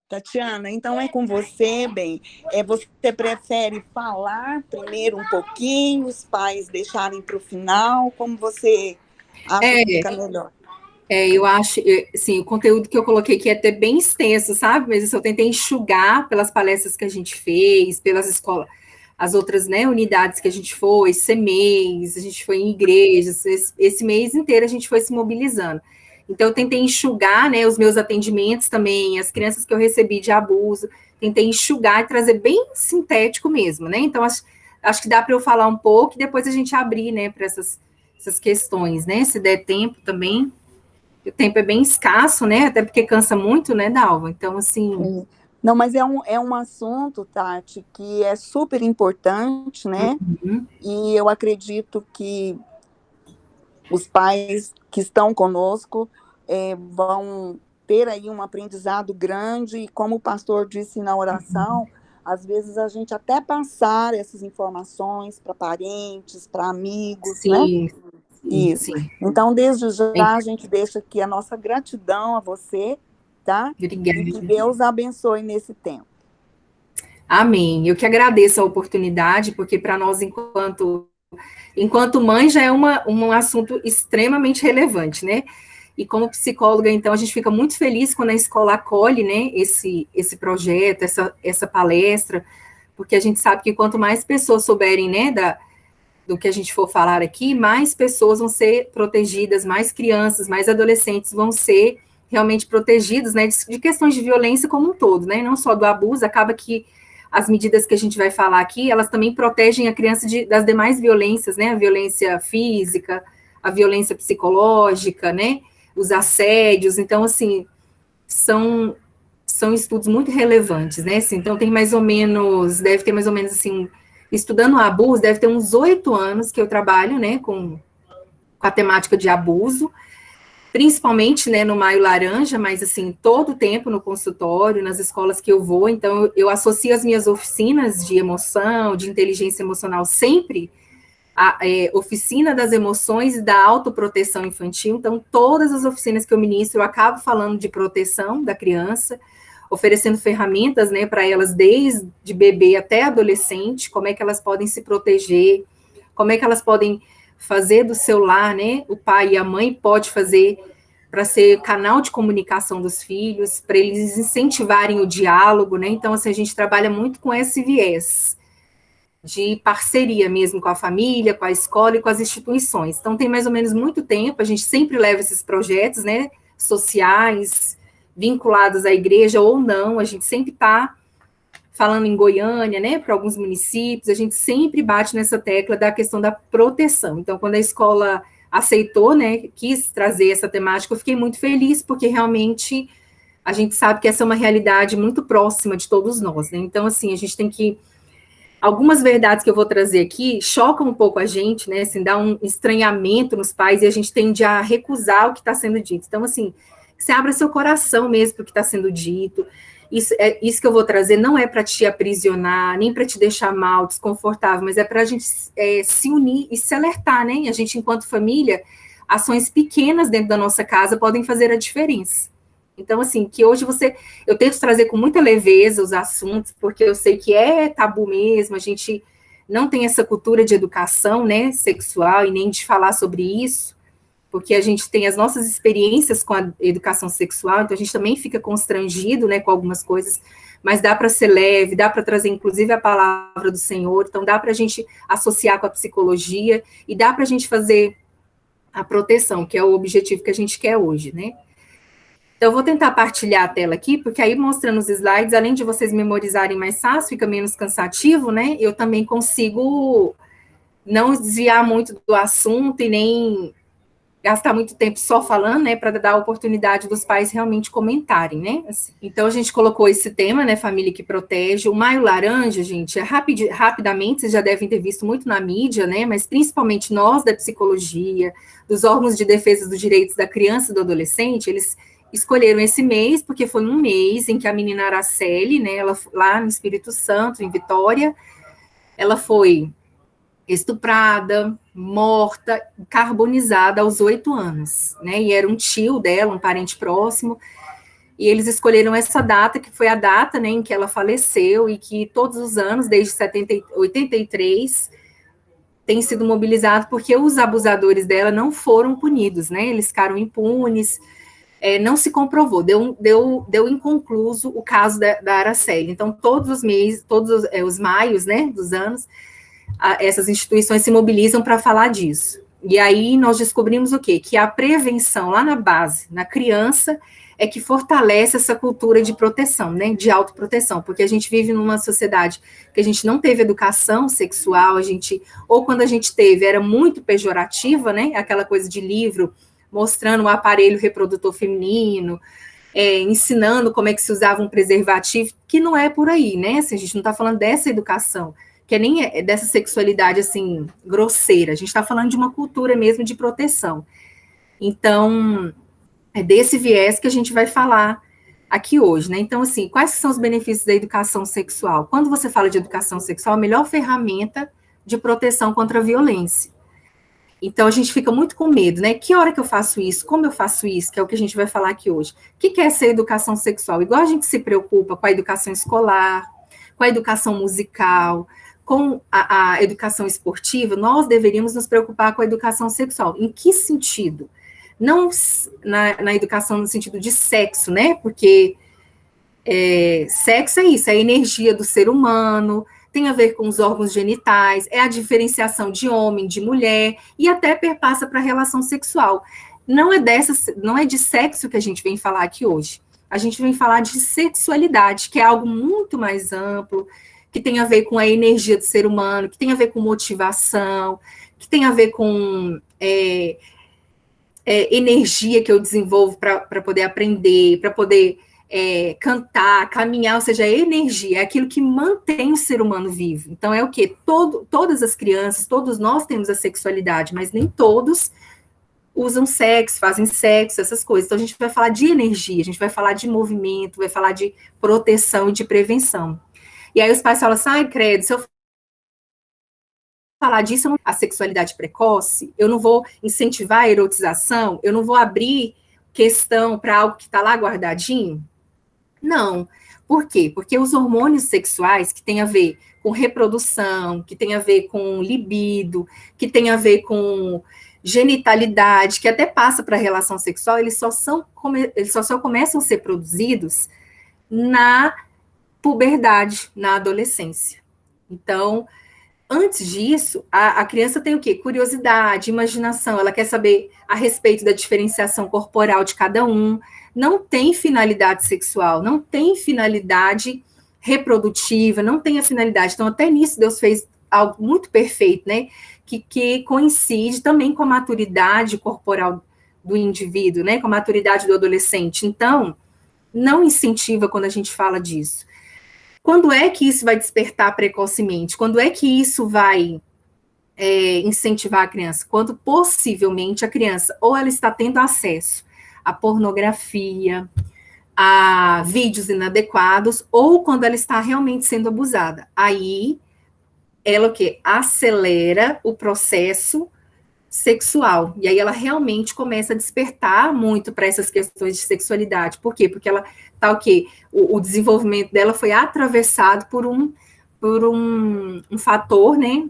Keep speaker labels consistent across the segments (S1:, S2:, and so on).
S1: Tatiana, então é com você, bem. Você prefere falar primeiro um pouquinho, os pais deixarem para o final? Como você acha que
S2: É,
S1: fica melhor?
S2: eu acho, assim, o conteúdo que eu coloquei aqui é até bem extenso, sabe? Mas eu tentei enxugar pelas palestras que a gente fez, pelas escolas, as outras, né, unidades que a gente foi, CMEs, a gente foi em igrejas, esse mês inteiro a gente foi se mobilizando. Então, eu tentei enxugar, né, os meus atendimentos também, as crianças que eu recebi de abuso, tentei enxugar e trazer bem sintético mesmo, né? Então, acho que dá para eu falar um pouco e depois a gente abrir, né, para essas questões, né? Se der tempo também. O tempo é bem escasso, né? Até porque cansa muito, né, Dalva? Então, assim.
S1: Não, mas é um assunto, Tati, que é super importante, né?
S2: Uhum,
S1: E eu acredito que os pais que estão conosco vão ter aí um aprendizado grande, e como o pastor disse na oração, às vezes a gente até passar essas informações para parentes, para amigos, né?
S2: sim, sim,
S1: Isso.
S2: sim.
S1: Então, desde
S2: Bem,
S1: já, a gente deixa aqui a nossa gratidão a você, tá? E que
S2: obrigada.
S1: Deus abençoe nesse tempo.
S2: Amém. Eu que agradeço a oportunidade, porque para nós, enquanto mãe, já é um assunto extremamente relevante, né? E como psicóloga, então, a gente fica muito feliz quando a escola acolhe, né, esse projeto, essa palestra, porque a gente sabe que quanto mais pessoas souberem, né, do que a gente for falar aqui, mais pessoas vão ser protegidas, mais crianças, mais adolescentes vão ser realmente protegidos, né, de questões de violência como um todo, né, não só do abuso, acaba que as medidas que a gente vai falar aqui, elas também protegem a criança das demais violências, né, a violência física, a violência psicológica, né, os assédios, então, assim, são, são estudos muito relevantes, né, assim, então deve ter mais ou menos, assim, estudando o abuso, deve ter uns 8 anos que eu trabalho, né, com a temática de abuso, principalmente, né, no Maio Laranja, mas, assim, todo o tempo no consultório, nas escolas que eu vou, então eu associo as minhas oficinas de emoção, de inteligência emocional sempre a oficina das emoções e da autoproteção infantil, então todas as oficinas que eu ministro, eu acabo falando de proteção da criança, oferecendo ferramentas, né, para elas desde bebê até adolescente, como é que elas podem se proteger, como é que elas podem fazer do seu lar, né, o pai e a mãe pode fazer para ser canal de comunicação dos filhos, para eles incentivarem o diálogo, né, então, assim, a gente trabalha muito com esse viés de parceria mesmo com a família, com a escola e com as instituições. Então, tem mais ou menos muito tempo, a gente sempre leva esses projetos, né, sociais, vinculados à igreja ou não, a gente sempre está falando em Goiânia, né, para alguns municípios, a gente sempre bate nessa tecla da questão da proteção. Então, quando a escola aceitou, né, quis trazer essa temática, eu fiquei muito feliz, porque realmente a gente sabe que essa é uma realidade muito próxima de todos nós, né? Então, assim, a gente tem que algumas verdades que eu vou trazer aqui chocam um pouco a gente, né? Assim, dá um estranhamento nos pais e a gente tende a recusar o que está sendo dito. Então, assim, você abra seu coração mesmo para o que está sendo dito. Isso que eu vou trazer não é para te aprisionar, nem para te deixar mal, desconfortável, mas é para a gente se unir e se alertar, né? E a gente, enquanto família, ações pequenas dentro da nossa casa podem fazer a diferença. Então, assim, que hoje eu tento trazer com muita leveza os assuntos, porque eu sei que é tabu mesmo, a gente não tem essa cultura de educação, né, sexual, e nem de falar sobre isso, porque a gente tem as nossas experiências com a educação sexual, então a gente também fica constrangido, né, com algumas coisas, mas dá para ser leve, dá para trazer, inclusive, a palavra do Senhor, então dá para a gente associar com a psicologia, e dá para a gente fazer a proteção, que é o objetivo que a gente quer hoje, né. Então, eu vou tentar partilhar a tela aqui, porque aí mostrando os slides, além de vocês memorizarem mais fácil, fica menos cansativo, né? Eu também consigo não desviar muito do assunto e nem gastar muito tempo só falando, né? Para dar a oportunidade dos pais realmente comentarem, né? Assim, então, a gente colocou esse tema, né? Família que protege. O Maio Laranja, gente, rapidamente, vocês já devem ter visto muito na mídia, né? Mas principalmente nós da psicologia, dos órgãos de defesa dos direitos da criança e do adolescente, eles escolheram esse mês, porque foi um mês em que a menina Araceli, né, ela, lá no Espírito Santo, em Vitória, ela foi estuprada, morta, carbonizada aos 8 anos, né, e era um tio dela, um parente próximo, e eles escolheram essa data, que foi a data, né, em que ela faleceu, e que todos os anos, desde 83, tem sido mobilizado porque os abusadores dela não foram punidos, né, eles ficaram impunes, não se comprovou, deu inconcluso o caso da Araceli. Então, todos os meses, todos os maios, né, dos anos, essas instituições se mobilizam para falar disso. E aí nós descobrimos o quê? Que a prevenção lá na base, na criança, é que fortalece essa cultura de proteção, né, de autoproteção, porque a gente vive numa sociedade que a gente não teve educação sexual, ou quando a gente teve, era muito pejorativa, né, aquela coisa de livro, mostrando o aparelho reprodutor feminino, ensinando como é que se usava um preservativo, que não é por aí, né, assim, a gente não está falando dessa educação, que nem dessa sexualidade, assim, grosseira, a gente está falando de uma cultura mesmo de proteção. Então, é desse viés que a gente vai falar aqui hoje, né? Então, assim, quais são os benefícios da educação sexual? Quando você fala de educação sexual, a melhor ferramenta de proteção contra a violência. Então, a gente fica muito com medo, né? Que hora que eu faço isso? Como eu faço isso? Que é o que a gente vai falar aqui hoje. O que é ser educação sexual? Igual a gente se preocupa com a educação escolar, com a educação musical, com a educação esportiva, nós deveríamos nos preocupar com a educação sexual. Em que sentido? Não na educação no sentido de sexo, né? Porque sexo é isso, é a energia do ser humano, tem a ver com os órgãos genitais, é a diferenciação de homem, de mulher, e até perpassa para a relação sexual. Não é de sexo que a gente vem falar aqui hoje. A gente vem falar de sexualidade, que é algo muito mais amplo, que tem a ver com a energia do ser humano, que tem a ver com motivação, que tem a ver com energia que eu desenvolvo para poder aprender, para poder cantar, caminhar, ou seja, a energia é aquilo que mantém o ser humano vivo. Então, é o quê? Todas as crianças, todos nós temos a sexualidade, mas nem todos usam sexo, fazem sexo, essas coisas. Então, a gente vai falar de energia, a gente vai falar de movimento, vai falar de proteção e de prevenção. E aí os pais falam assim, ai, credo, se eu falar disso, a sexualidade precoce, eu não vou incentivar a erotização, eu não vou abrir questão para algo que está lá guardadinho? Não. Por quê? Porque os hormônios sexuais, que tem a ver com reprodução, que tem a ver com libido, que tem a ver com genitalidade, que até passa para a relação sexual, eles só começam a ser produzidos na puberdade, na adolescência. Então, antes disso, a criança tem o quê? Curiosidade, imaginação, ela quer saber a respeito da diferenciação corporal de cada um, não tem finalidade sexual, não tem finalidade reprodutiva, não tem a finalidade. Então, até nisso, Deus fez algo muito perfeito, né? Que coincide também com a maturidade corporal do indivíduo, né? Com a maturidade do adolescente. Então, não incentiva quando a gente fala disso. Quando é que isso vai despertar precocemente? Quando é que isso vai incentivar a criança? Quando possivelmente a criança ou ela está tendo acesso à pornografia, a vídeos inadequados, ou quando ela está realmente sendo abusada. Aí ela o quê? Acelera o processo sexual. E aí ela realmente começa a despertar muito para essas questões de sexualidade. Por quê? Porque ela tá o quê? O desenvolvimento dela foi atravessado por um fator, né?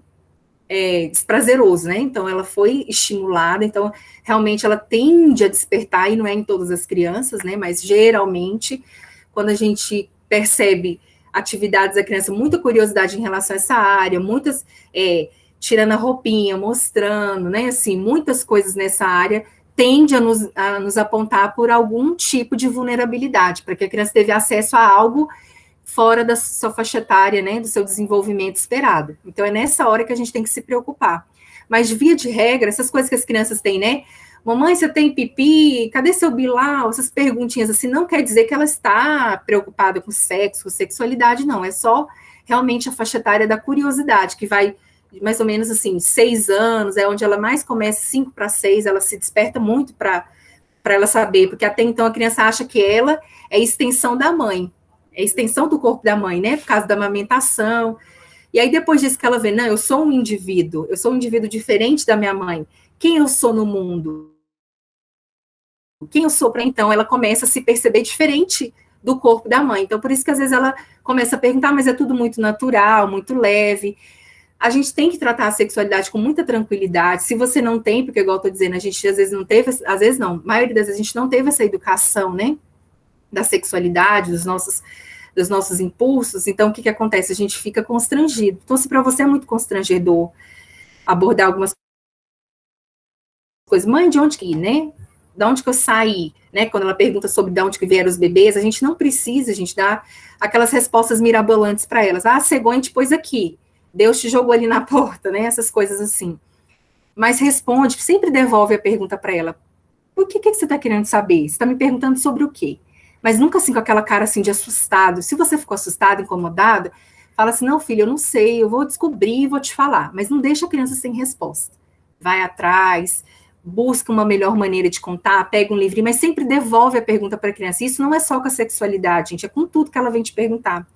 S2: Desprazeroso, né? Então ela foi estimulada, então realmente ela tende a despertar, e não é em todas as crianças, né? Mas geralmente, quando a gente percebe atividades da criança, muita curiosidade em relação a essa área, muitas tirando a roupinha, mostrando, né, assim, muitas coisas nessa área, tende a nos apontar por algum tipo de vulnerabilidade, para que a criança teve acesso a algo fora da sua faixa etária, né, do seu desenvolvimento esperado. Então, é nessa hora que a gente tem que se preocupar. Mas, via de regra, essas coisas que as crianças têm, né, mamãe, você tem pipi? Cadê seu bilau? Essas perguntinhas assim, não quer dizer que ela está preocupada com sexo, com sexualidade, não, é só realmente a faixa etária da curiosidade, que vai mais ou menos assim, 6 anos, é onde ela mais começa, 5 para 6, ela se desperta muito para ela saber, porque até então a criança acha que ela é extensão da mãe, é extensão do corpo da mãe, né, por causa da amamentação, e aí depois disso que ela vê, não, eu sou um indivíduo diferente da minha mãe, quem eu sou no mundo? quem eu sou para então, ela começa a se perceber diferente do corpo da mãe. Então, por isso que às vezes ela começa a perguntar, mas é tudo muito natural, muito leve. A gente tem que tratar a sexualidade com muita tranquilidade. Se você não tem, porque igual eu tô dizendo, a gente às vezes não teve, às vezes não, a maioria das vezes a gente não teve essa educação, né, da sexualidade, dos nossos impulsos, então o que acontece? A gente fica constrangido. Então, se para você é muito constrangedor abordar algumas coisas, mãe, de onde que, né? De onde que eu saí, né? Quando ela pergunta sobre de onde que vieram os bebês, a gente não precisa, a gente dá aquelas respostas mirabolantes para elas. Ah, a cegonha te pôs aqui, Deus te jogou ali na porta, né? Essas coisas assim. Mas responde, sempre devolve a pergunta para ela. Por que você está querendo saber? Você está me perguntando sobre o quê? Mas nunca assim com aquela cara assim de assustado. Se você ficou assustado, incomodado, fala assim, não, filho, eu não sei, eu vou descobrir e vou te falar. Mas não deixa a criança sem resposta. Vai atrás, busca uma melhor maneira de contar, pega um livrinho, mas sempre devolve a pergunta para a criança. Isso não é só com a sexualidade, gente, é com tudo que ela vem te perguntar.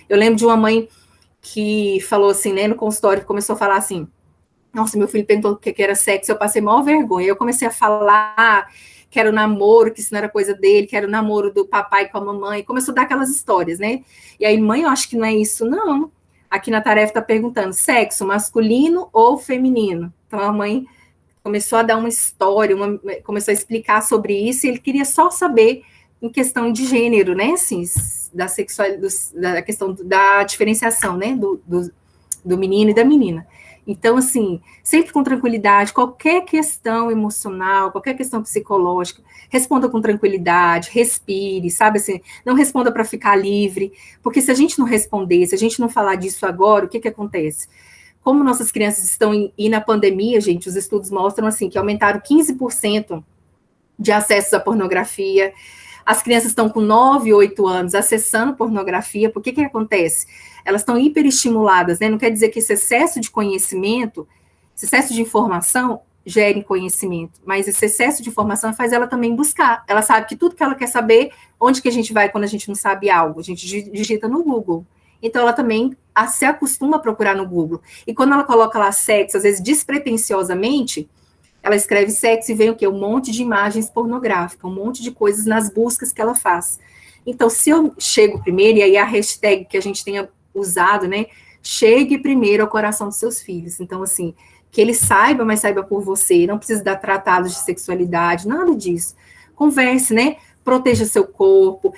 S2: Eu lembro de uma mãe que falou assim, né, no consultório, começou a falar assim, nossa, meu filho perguntou o que era sexo, eu passei maior vergonha. Eu comecei a falar que era o namoro, que isso não era coisa dele, que era o namoro do papai com a mamãe. Começou a dar aquelas histórias, né? E aí, mãe, eu acho que não é isso, não. Aqui na tarefa está perguntando, sexo masculino ou feminino? Então, a mãe começou a dar uma história, começou a explicar sobre isso, e ele queria só saber em questão de gênero, né? Assim, da sexualidade, da questão da diferenciação, né? Do menino e da menina. Então, assim, sempre com tranquilidade, qualquer questão emocional, qualquer questão psicológica, responda com tranquilidade, respire, sabe assim, não responda para ficar livre, porque se a gente não responder, se a gente não falar disso agora, o que acontece? Como nossas crianças estão e na pandemia, gente, os estudos mostram assim que aumentaram 15% de acessos à pornografia. As crianças estão com 9, 8 anos acessando pornografia, por que acontece? Elas estão hiperestimuladas, né? Não quer dizer que esse excesso de conhecimento, esse excesso de informação gere conhecimento, mas esse excesso de informação faz ela também buscar. Ela sabe que tudo que ela quer saber, onde que a gente vai quando a gente não sabe algo? A gente digita no Google. Então, ela também se acostuma a procurar no Google. E quando ela coloca lá sexo, às vezes despretensiosamente, ela escreve sexo e vem o quê? Um monte de imagens pornográficas, um monte de coisas nas buscas que ela faz. Então, se eu chego primeiro, e aí a hashtag que a gente tenha usado, né? Chegue primeiro ao coração dos seus filhos. Então, assim, que ele saiba, mas saiba por você. Não precisa dar tratados de sexualidade, nada disso. Converse, né? Proteja seu corpo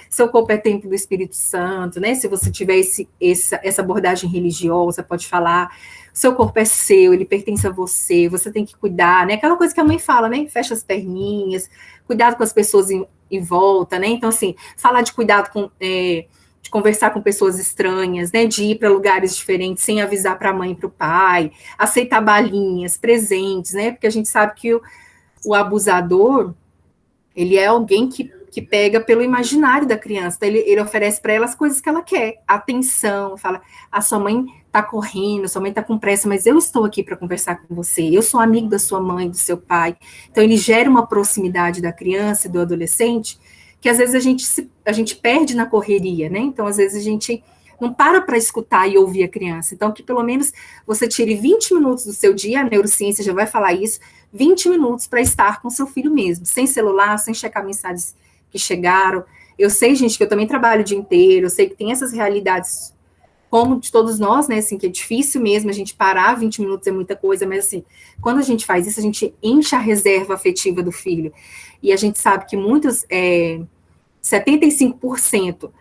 S2: é templo do Espírito Santo, né? Se você tiver essa abordagem religiosa, pode falar, seu corpo é seu, ele pertence a você, você tem que cuidar, né? Aquela coisa que a mãe fala, né? Fecha as perninhas, cuidado com as pessoas em volta, né? Então, assim, falar de cuidado de conversar com pessoas estranhas, né? De ir para lugares diferentes sem avisar para a mãe e para o pai, aceitar balinhas, presentes, né? Porque a gente sabe que o abusador, ele é alguém que pega pelo imaginário da criança, então ele oferece para ela as coisas que ela quer, atenção, fala, a sua mãe está correndo, sua mãe está com pressa, mas eu estou aqui para conversar com você, eu sou amigo da sua mãe, do seu pai, então ele gera uma proximidade da criança e do adolescente, que às vezes a gente perde na correria, né, então às vezes a gente não para escutar e ouvir a criança, então que pelo menos você tire 20 minutos do seu dia, a neurociência já vai falar isso, 20 minutos para estar com seu filho mesmo, sem celular, sem checar mensagens que chegaram. Eu sei, gente, que eu também trabalho o dia inteiro, eu sei que tem essas realidades, como de todos nós, né, assim, que é difícil mesmo a gente parar, 20 minutos é muita coisa, mas assim, quando a gente faz isso, a gente enche a reserva afetiva do filho, e a gente sabe que 75%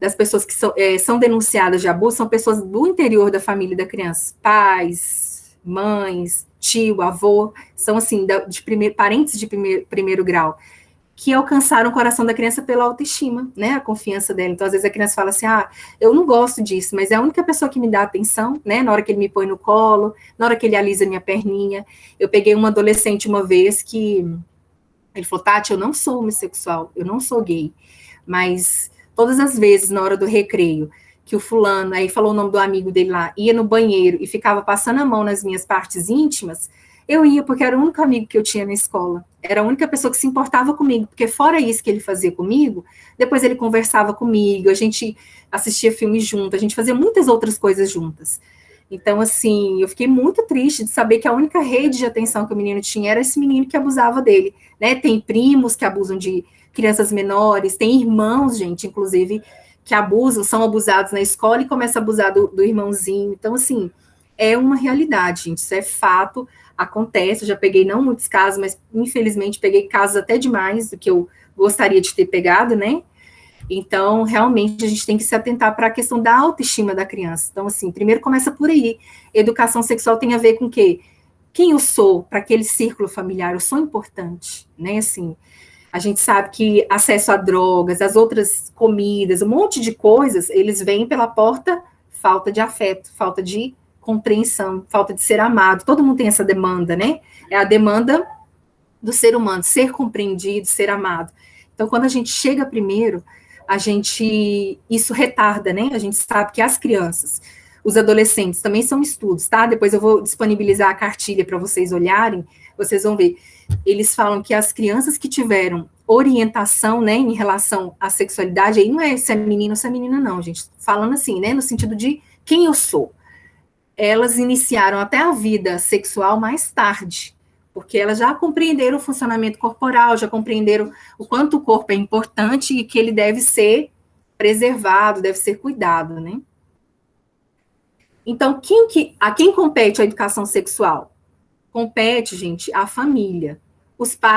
S2: das pessoas que são denunciadas de abuso são pessoas do interior da família da criança, pais, mães, tio, avô, são assim, parentes de primeiro grau, que alcançaram o coração da criança pela autoestima, né, a confiança dela. Então, às vezes a criança fala assim, eu não gosto disso, mas é a única pessoa que me dá atenção, né, na hora que ele me põe no colo, na hora que ele alisa minha perninha. Eu peguei uma adolescente uma vez que, ele falou, Tati, eu não sou homossexual, eu não sou gay, mas todas as vezes, na hora do recreio, que o fulano, aí falou o nome do amigo dele lá, ia no banheiro e ficava passando a mão nas minhas partes íntimas, eu ia porque era o único amigo que eu tinha na escola, era a única pessoa que se importava comigo, porque fora isso que ele fazia comigo, depois ele conversava comigo, a gente assistia filmes juntos, a gente fazia muitas outras coisas juntas. Então, assim, eu fiquei muito triste de saber que a única rede de atenção que o menino tinha era esse menino que abusava dele, né? Tem primos que abusam de crianças menores, tem irmãos, gente, inclusive, que abusam, são abusados na escola e começam a abusar do irmãozinho. Então, assim, é uma realidade, gente, isso é fato, acontece, eu já peguei não muitos casos, mas infelizmente peguei casos até demais do que eu gostaria de ter pegado, né? Então, realmente, a gente tem que se atentar para a questão da autoestima da criança. Então, assim, primeiro começa por aí. Educação sexual tem a ver com o quê? Quem eu sou para aquele círculo familiar? Eu sou importante, né? Assim, a gente sabe que acesso a drogas, as outras comidas, um monte de coisas, eles vêm pela porta falta de afeto, falta de compreensão, falta de ser amado. Todo mundo tem essa demanda, né? É a demanda do ser humano, ser compreendido, ser amado. Então, quando a gente chega primeiro, isso retarda, né? A gente sabe que as crianças, os adolescentes, também são estudos, tá? Depois eu vou disponibilizar a cartilha para vocês olharem, vocês vão ver. Eles falam que as crianças que tiveram orientação, né, em relação à sexualidade, aí não é se é menino ou se é menina, não, gente. Falando assim, né, no sentido de quem eu sou. Elas iniciaram até a vida sexual mais tarde, porque elas já compreenderam o funcionamento corporal, já compreenderam o quanto o corpo é importante e que ele deve ser preservado, deve ser cuidado, né? Então, a quem compete a educação sexual? Compete, gente, a família.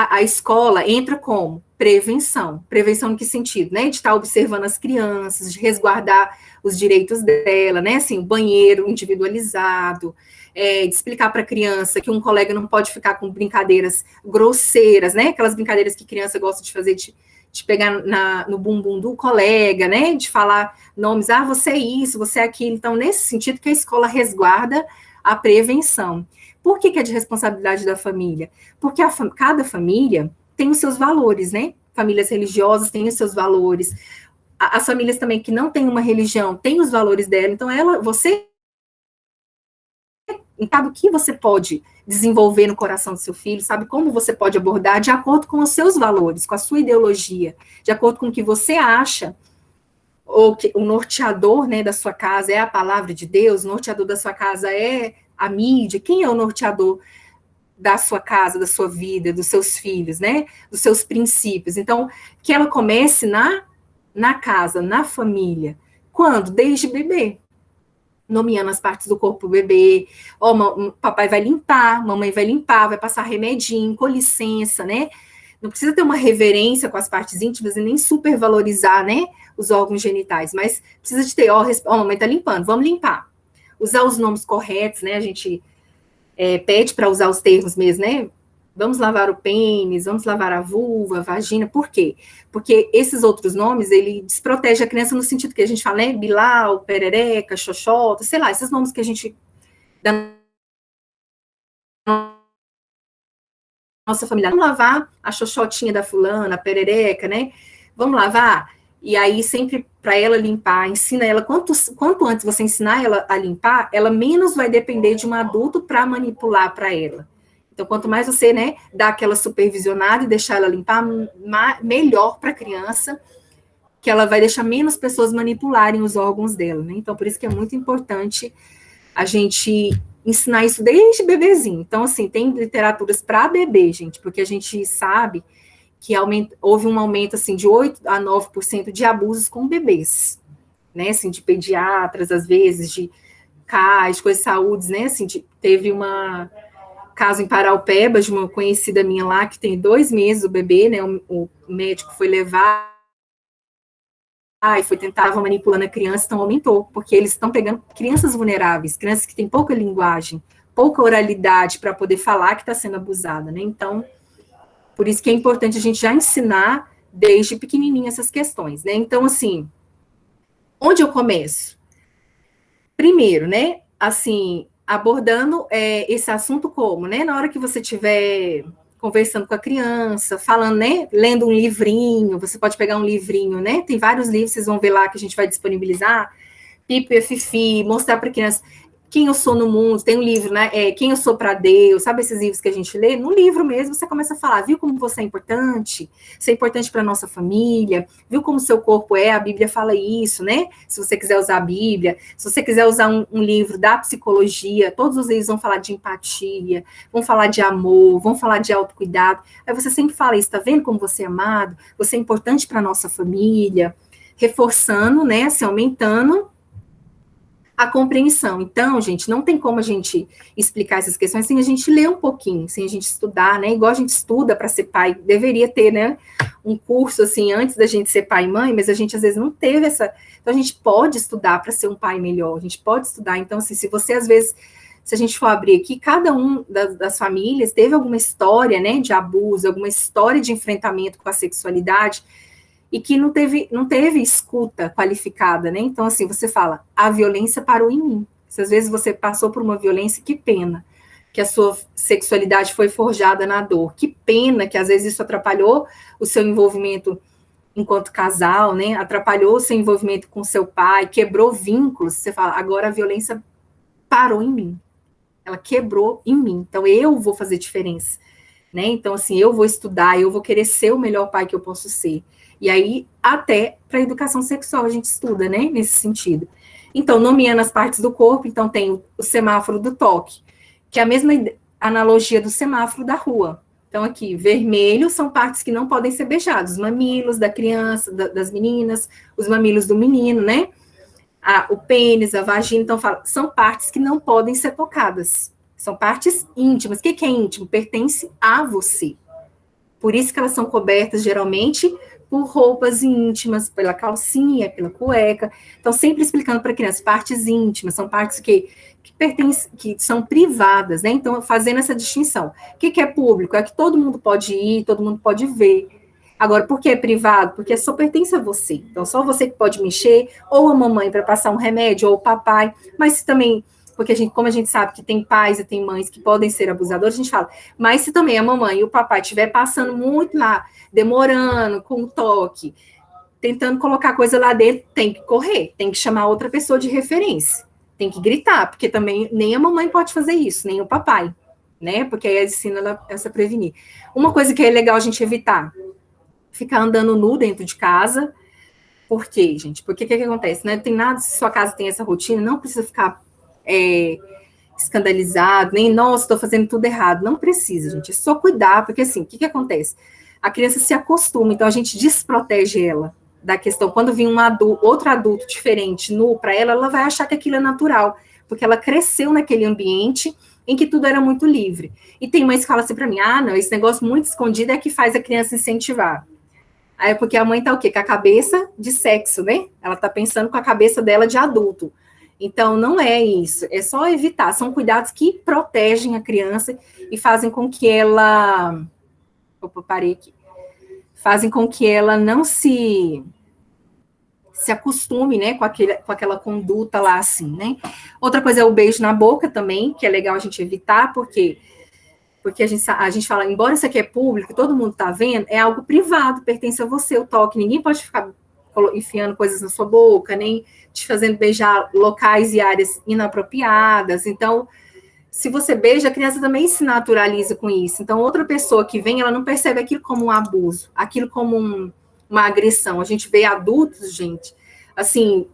S2: A escola entra como? Prevenção. Prevenção em que sentido? Né? De estar observando as crianças, de resguardar os direitos dela, né? Assim, banheiro individualizado, de explicar para a criança que um colega não pode ficar com brincadeiras grosseiras, né? Aquelas brincadeiras que criança gosta de fazer, de pegar no bumbum do colega, né? De falar nomes, você é isso, você é aquilo. Então, nesse sentido que a escola resguarda a prevenção. Por que é de responsabilidade da família? Porque cada família tem os seus valores, né? Famílias religiosas têm os seus valores. As famílias também que não têm uma religião têm os valores dela. Então, você sabe o que você pode desenvolver no coração do seu filho, sabe como você pode abordar de acordo com os seus valores, com a sua ideologia, de acordo com o que você acha, ou que o norteador, né, da sua casa é a palavra de Deus, o norteador da sua casa é a mídia. Quem é o norteador da sua casa, da sua vida, dos seus filhos, né, dos seus princípios? Então, que ela comece na casa, na família. Quando? Desde bebê. Nomeando as partes do corpo do bebê. Papai vai limpar, mamãe vai limpar, vai passar remedinho, com licença, né? Não precisa ter uma reverência com as partes íntimas e nem supervalorizar, né, os órgãos genitais, mas precisa de ter, mamãe tá limpando, vamos limpar. Usar os nomes corretos, né, a gente pede para usar os termos mesmo, né, vamos lavar o pênis, vamos lavar a vulva, a vagina, por quê? Porque esses outros nomes, ele desprotege a criança no sentido que a gente fala, né, bilau, perereca, xoxota, sei lá, esses nomes que a gente da nossa família, vamos lavar a xoxotinha da fulana, a perereca, né? Vamos lavar? E aí, sempre para ela limpar, ensina ela, quanto antes você ensinar ela a limpar, ela menos vai depender de um adulto para manipular para ela. Então, quanto mais você, né, dá aquela supervisionada e deixar ela limpar, melhor para a criança, que ela vai deixar menos pessoas manipularem os órgãos dela, né? Então, por isso que é muito importante a gente ensinar isso desde bebezinho. Então, assim, tem literaturas para bebê, gente, porque a gente sabe que houve um aumento, assim, de 8 a 9% de abusos com bebês, né, assim, de pediatras, às vezes, de CAIS, coisas de saúde, né, assim, teve caso em Paraupeba, de uma conhecida minha lá, que tem 2 meses o bebê, né, o médico foi levar e tentava manipulando a criança, então aumentou, porque eles estão pegando crianças vulneráveis, crianças que têm pouca linguagem, pouca oralidade para poder falar que está sendo abusada, né? Então, por isso que é importante a gente já ensinar desde pequenininho essas questões, né? Então, assim, onde eu começo? Primeiro, né? Assim, abordando esse assunto como, né? Na hora que você tiver conversando com a criança, falando, né, lendo um livrinho, você pode pegar um livrinho, né, tem vários livros, vocês vão ver lá que a gente vai disponibilizar, Pipo e a Fifi, mostrar para a criança Quem eu sou no mundo, tem um livro, né? Quem eu sou para Deus, sabe esses livros que a gente lê? No livro mesmo você começa a falar, viu como você é importante para nossa família, viu como seu corpo é, a Bíblia fala isso, né? Se você quiser usar a Bíblia, se você quiser usar um livro da psicologia, todos os livros vão falar de empatia, vão falar de amor, vão falar de autocuidado. Aí você sempre fala isso, tá vendo como você é amado? Você é importante para nossa família, reforçando, né? Assim, aumentando a compreensão. Então, gente, não tem como a gente explicar essas questões sem a gente ler um pouquinho, sem a gente estudar, né? Igual a gente estuda para ser pai, deveria ter, né? Um curso, assim, antes da gente ser pai e mãe, mas a gente, às vezes, não teve essa... Então, a gente pode estudar para ser um pai melhor, a gente pode estudar. Então, assim, se você, às vezes, se a gente for abrir aqui, cada um das famílias teve alguma história, né, de abuso, alguma história de enfrentamento com a sexualidade, e que não teve escuta qualificada, né? Então, assim, você fala, a violência parou em mim. Se às vezes você passou por uma violência, que pena que a sua sexualidade foi forjada na dor. Que pena que às vezes isso atrapalhou o seu envolvimento enquanto casal, né? Atrapalhou o seu envolvimento com seu pai, quebrou vínculos. Você fala, agora a violência parou em mim. Ela quebrou em mim. Então, eu vou fazer diferença, né? Então, assim, eu vou estudar, eu vou querer ser o melhor pai que eu posso ser. E aí, até para a educação sexual a gente estuda, né, nesse sentido. Então, nomeando as partes do corpo, então tem o semáforo do toque, que é a mesma analogia do semáforo da rua. Então, aqui, vermelho são partes que não podem ser beijadas, os mamilos da criança, das meninas, os mamilos do menino, né, o pênis, a vagina, então, são partes que não podem ser tocadas, são partes íntimas. O que é íntimo? Pertence a você. Por isso que elas são cobertas, geralmente, por roupas íntimas, pela calcinha, pela cueca. Então, sempre explicando para a criança, partes íntimas, são partes que pertencem, que são privadas, né? Então, fazendo essa distinção. O que é público? É que todo mundo pode ir, todo mundo pode ver. Agora, por que é privado? Porque só pertence a você. Então, só você que pode mexer, ou a mamãe para passar um remédio, ou o papai, mas também... Porque como a gente sabe que tem pais e tem mães que podem ser abusadores, a gente fala, mas se também a mamãe e o papai estiver passando muito lá, demorando, com o toque, tentando colocar coisa lá dentro, tem que correr, tem que chamar outra pessoa de referência, tem que gritar, porque também nem a mamãe pode fazer isso, nem o papai, né? Porque aí ensina ela a se prevenir. Uma coisa que é legal a gente evitar, ficar andando nu dentro de casa. Por quê, gente? Porque o que acontece? Não tem nada, se sua casa tem essa rotina, não precisa ficar escandalizado, nem, nossa, estou fazendo tudo errado. Não precisa, gente, é só cuidar, porque assim, o que acontece? A criança se acostuma, então a gente desprotege ela da questão. Quando vir outro adulto diferente, nu, para ela, ela vai achar que aquilo é natural, porque ela cresceu naquele ambiente em que tudo era muito livre. E tem mães que falam assim para mim, não, esse negócio muito escondido é que faz a criança incentivar. Aí é porque a mãe tá o quê? Com a cabeça de sexo, né? Ela tá pensando com a cabeça dela de adulto. Então, não é isso, é só evitar, são cuidados que protegem a criança e fazem com que ela, parei aqui, fazem com que ela não se acostume, né, com aquela conduta lá, assim, né. Outra coisa é o beijo na boca também, que é legal a gente evitar, porque a gente fala, embora isso aqui é público, todo mundo tá vendo, é algo privado, pertence a você, o toque, ninguém pode ficar enfiando coisas na sua boca, nem te fazendo beijar locais e áreas inapropriadas. Então, se você beija, a criança também se naturaliza com isso. Então, outra pessoa que vem, ela não percebe aquilo como um abuso, aquilo como uma agressão. A gente vê adultos, gente, assim,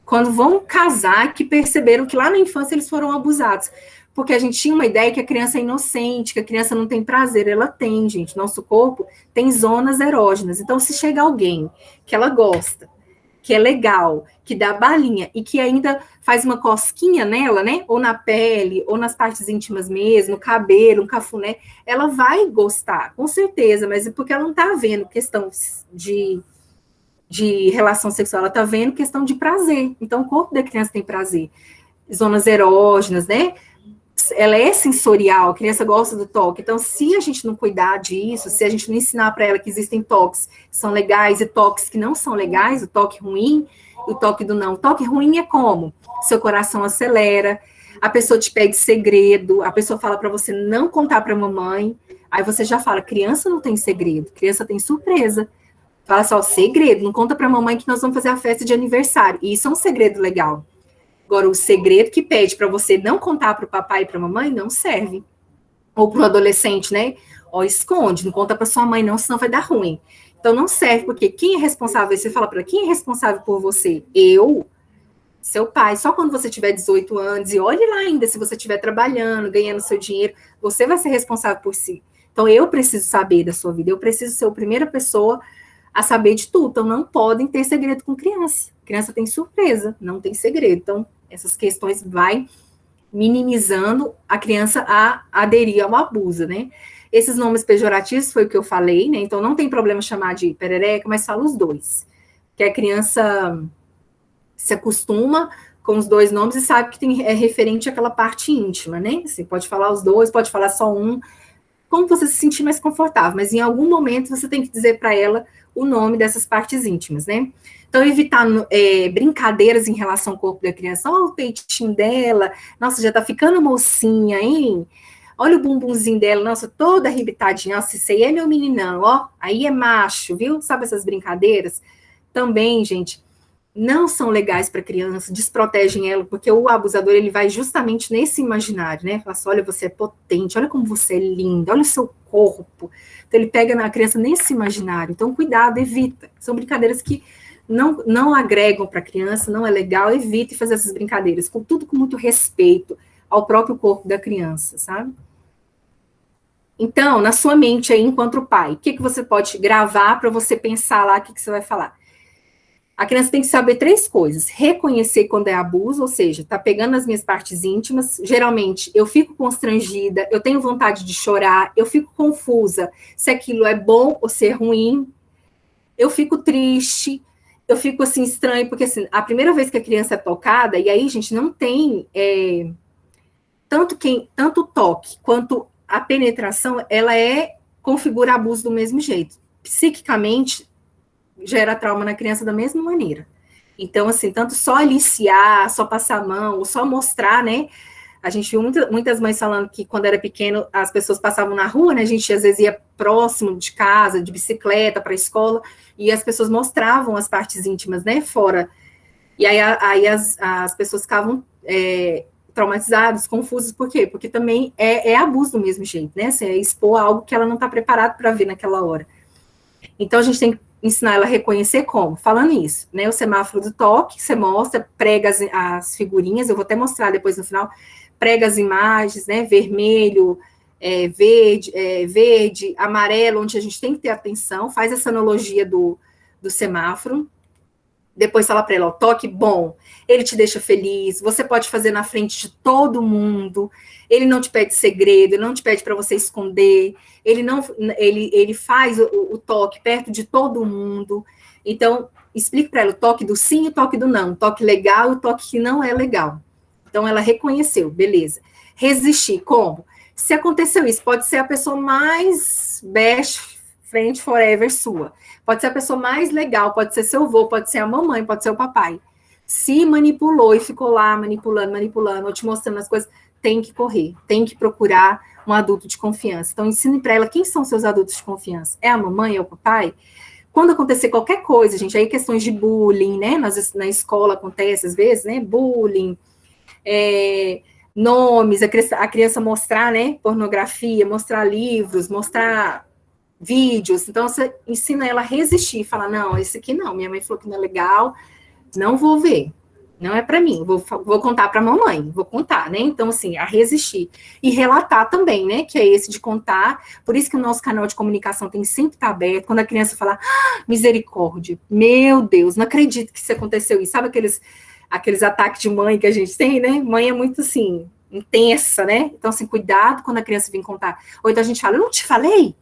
S2: quando vão casar, que perceberam que lá na infância eles foram abusados. Porque a gente tinha uma ideia que a criança é inocente, que a criança não tem prazer. Ela tem, gente. Nosso corpo tem zonas erógenas. Então, se chega alguém que ela gosta, que é legal, que dá balinha e que ainda faz uma cosquinha nela, né? Ou na pele, ou nas partes íntimas mesmo, no cabelo, um cafuné, ela vai gostar, com certeza, mas é porque ela não tá vendo questão de relação sexual, ela tá vendo questão de prazer. Então, o corpo da criança tem prazer. Zonas erógenas, né? Ela é sensorial, a criança gosta do toque. Então, se a gente não cuidar disso, se a gente não ensinar para ela que existem toques que são legais e toques que não são legais, o toque ruim e o toque do não. O toque ruim é como? Seu coração acelera, a pessoa te pede segredo, a pessoa fala para você não contar para a mamãe, aí você já fala, criança não tem segredo, criança tem surpresa. Fala só, segredo, não conta para a mamãe que nós vamos fazer a festa de aniversário. E isso é um segredo legal. Agora, o segredo que pede para você não contar para o papai e para a mamãe não serve. Ou para o adolescente, né? Ó, esconde, não conta para sua mãe não, senão vai dar ruim. Então, não serve, porque quem é responsável, você fala para quem é responsável por você? Eu, seu pai. Só quando você tiver 18 anos, e olhe lá ainda, se você estiver trabalhando, ganhando seu dinheiro, você vai ser responsável por si. Então, eu preciso saber da sua vida, eu preciso ser a primeira pessoa a saber de tudo. Então, não podem ter segredo com criança. Criança tem surpresa, não tem segredo. Então, essas questões vai minimizando a criança a aderir ao abuso, né? Esses nomes pejorativos foi o que eu falei, né? Então, não tem problema chamar de perereca, mas fala os dois. Que a criança se acostuma com os dois nomes e sabe que é referente àquela parte íntima, né? Você pode falar os dois, pode falar só um, como você se sentir mais confortável, mas em algum momento você tem que dizer para ela o nome dessas partes íntimas, né? Então, evitar brincadeiras em relação ao corpo da criança. Olha o peitinho dela, nossa, já tá ficando mocinha, hein? Olha o bumbumzinho dela, nossa, toda arrebitadinha, nossa, isso aí é meu meninão, ó, aí é macho, viu? Sabe essas brincadeiras? Também, gente, não são legais para a criança, desprotegem ela, porque o abusador, ele vai justamente nesse imaginário, né? Fala assim, olha, você é potente, olha como você é linda, olha o seu corpo. Então, ele pega na criança nesse imaginário. Então, cuidado, evita. São brincadeiras que não agregam para a criança, não é legal, evite fazer essas brincadeiras, tudo com muito respeito ao próprio corpo da criança, sabe? Então, na sua mente aí, enquanto pai, o que você pode gravar para você pensar lá o que você vai falar? A criança tem que saber 3 coisas. Reconhecer quando é abuso, ou seja, tá pegando as minhas partes íntimas. Geralmente, eu fico constrangida, eu tenho vontade de chorar, eu fico confusa se aquilo é bom ou se é ruim. Eu fico triste, eu fico, assim, estranho, porque, assim, a primeira vez que a criança é tocada, e aí, gente, não tem... tanto o toque quanto a penetração, ela configura abuso do mesmo jeito. Psiquicamente, gera trauma na criança da mesma maneira. Então, assim, tanto só aliciar, só passar a mão, ou só mostrar, né? A gente viu muitas mães falando que quando era pequeno, as pessoas passavam na rua, né? A gente às vezes ia próximo de casa, de bicicleta para a escola, e as pessoas mostravam as partes íntimas, né? Fora. E aí as pessoas ficavam traumatizadas, confusas, por quê? Porque também é abuso do mesmo jeito, né? Assim, é expor algo que ela não está preparada para ver naquela hora. Então, a gente tem que ensinar ela a reconhecer como? Falando isso, né? O semáforo do toque, você mostra, prega as figurinhas, eu vou até mostrar depois no final, prega as imagens, né? Vermelho, verde, amarelo, onde a gente tem que ter atenção, faz essa analogia do semáforo. Depois fala para ela, ó, toque bom, ele te deixa feliz, você pode fazer na frente de todo mundo, ele não te pede segredo, ele não te pede para você esconder, ele faz o toque perto de todo mundo. Então, explique para ela o toque do sim e o toque do não, o toque legal e o toque que não é legal. Então, ela reconheceu, beleza. Resistir, como? Se aconteceu isso, pode ser a pessoa mais best friend forever sua. Pode ser a pessoa mais legal, pode ser seu avô, pode ser a mamãe, pode ser o papai. Se manipulou e ficou lá manipulando, ou te mostrando as coisas, tem que correr, tem que procurar um adulto de confiança. Então, ensine para ela quem são seus adultos de confiança. É a mamãe, é o papai? Quando acontecer qualquer coisa, gente, aí questões de bullying, né? Na escola acontece às vezes, né? Bullying, nomes, a criança mostrar, né? Pornografia, mostrar livros, mostrar vídeos, então você ensina ela a resistir, falar, não, esse aqui não, minha mãe falou que não é legal, não vou ver, não é para mim, vou contar para a mamãe, vou contar, né, então assim, a resistir, e relatar também, né, que é esse de contar, por isso que o nosso canal de comunicação tem sempre estar aberto, quando a criança fala, misericórdia, meu Deus, não acredito que isso aconteceu, e sabe aqueles ataques de mãe que a gente tem, né, mãe é muito assim, intensa, né, então assim, cuidado quando a criança vem contar, ou então a gente fala, eu não te falei,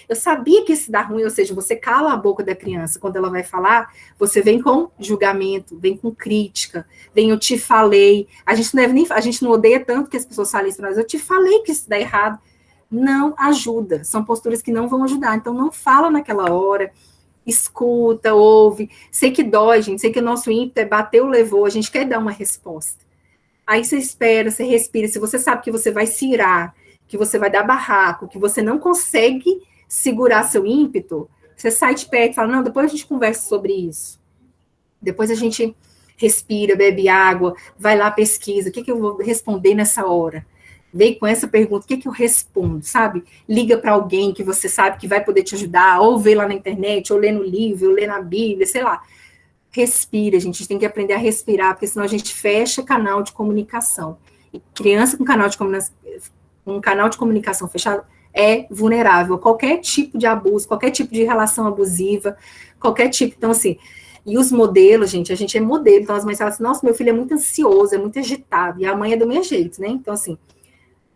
S2: eu sabia que isso dá ruim, ou seja, você cala a boca da criança, quando ela vai falar, você vem com julgamento, vem com crítica, vem eu te falei, a gente não odeia tanto que as pessoas falem isso, mas eu te falei que isso dá errado, não ajuda, são posturas que não vão ajudar, então não fala naquela hora, escuta, ouve, sei que dói, gente, sei que o nosso ímpeto é bateu, levou, a gente quer dar uma resposta, aí você espera, você respira, se você sabe que você vai se irar, que você vai dar barraco, que você não consegue segurar seu ímpeto, você sai de perto e fala, não, depois a gente conversa sobre isso. Depois a gente respira, bebe água, vai lá, pesquisa, o que eu vou responder nessa hora? Vem com essa pergunta, o que eu respondo, sabe? Liga para alguém que você sabe que vai poder te ajudar, ou vê lá na internet, ou lê no livro, ou lê na Bíblia, sei lá. Respira, gente, a gente tem que aprender a respirar, porque senão a gente fecha canal de comunicação. E criança com canal de comunicação fechado é vulnerável a qualquer tipo de abuso, qualquer tipo de relação abusiva, qualquer tipo. Então, assim, e os modelos, gente, a gente é modelo. Então, as mães falam assim, nossa, meu filho é muito ansioso, é muito agitado. E a mãe é do mesmo jeito, né? Então, assim,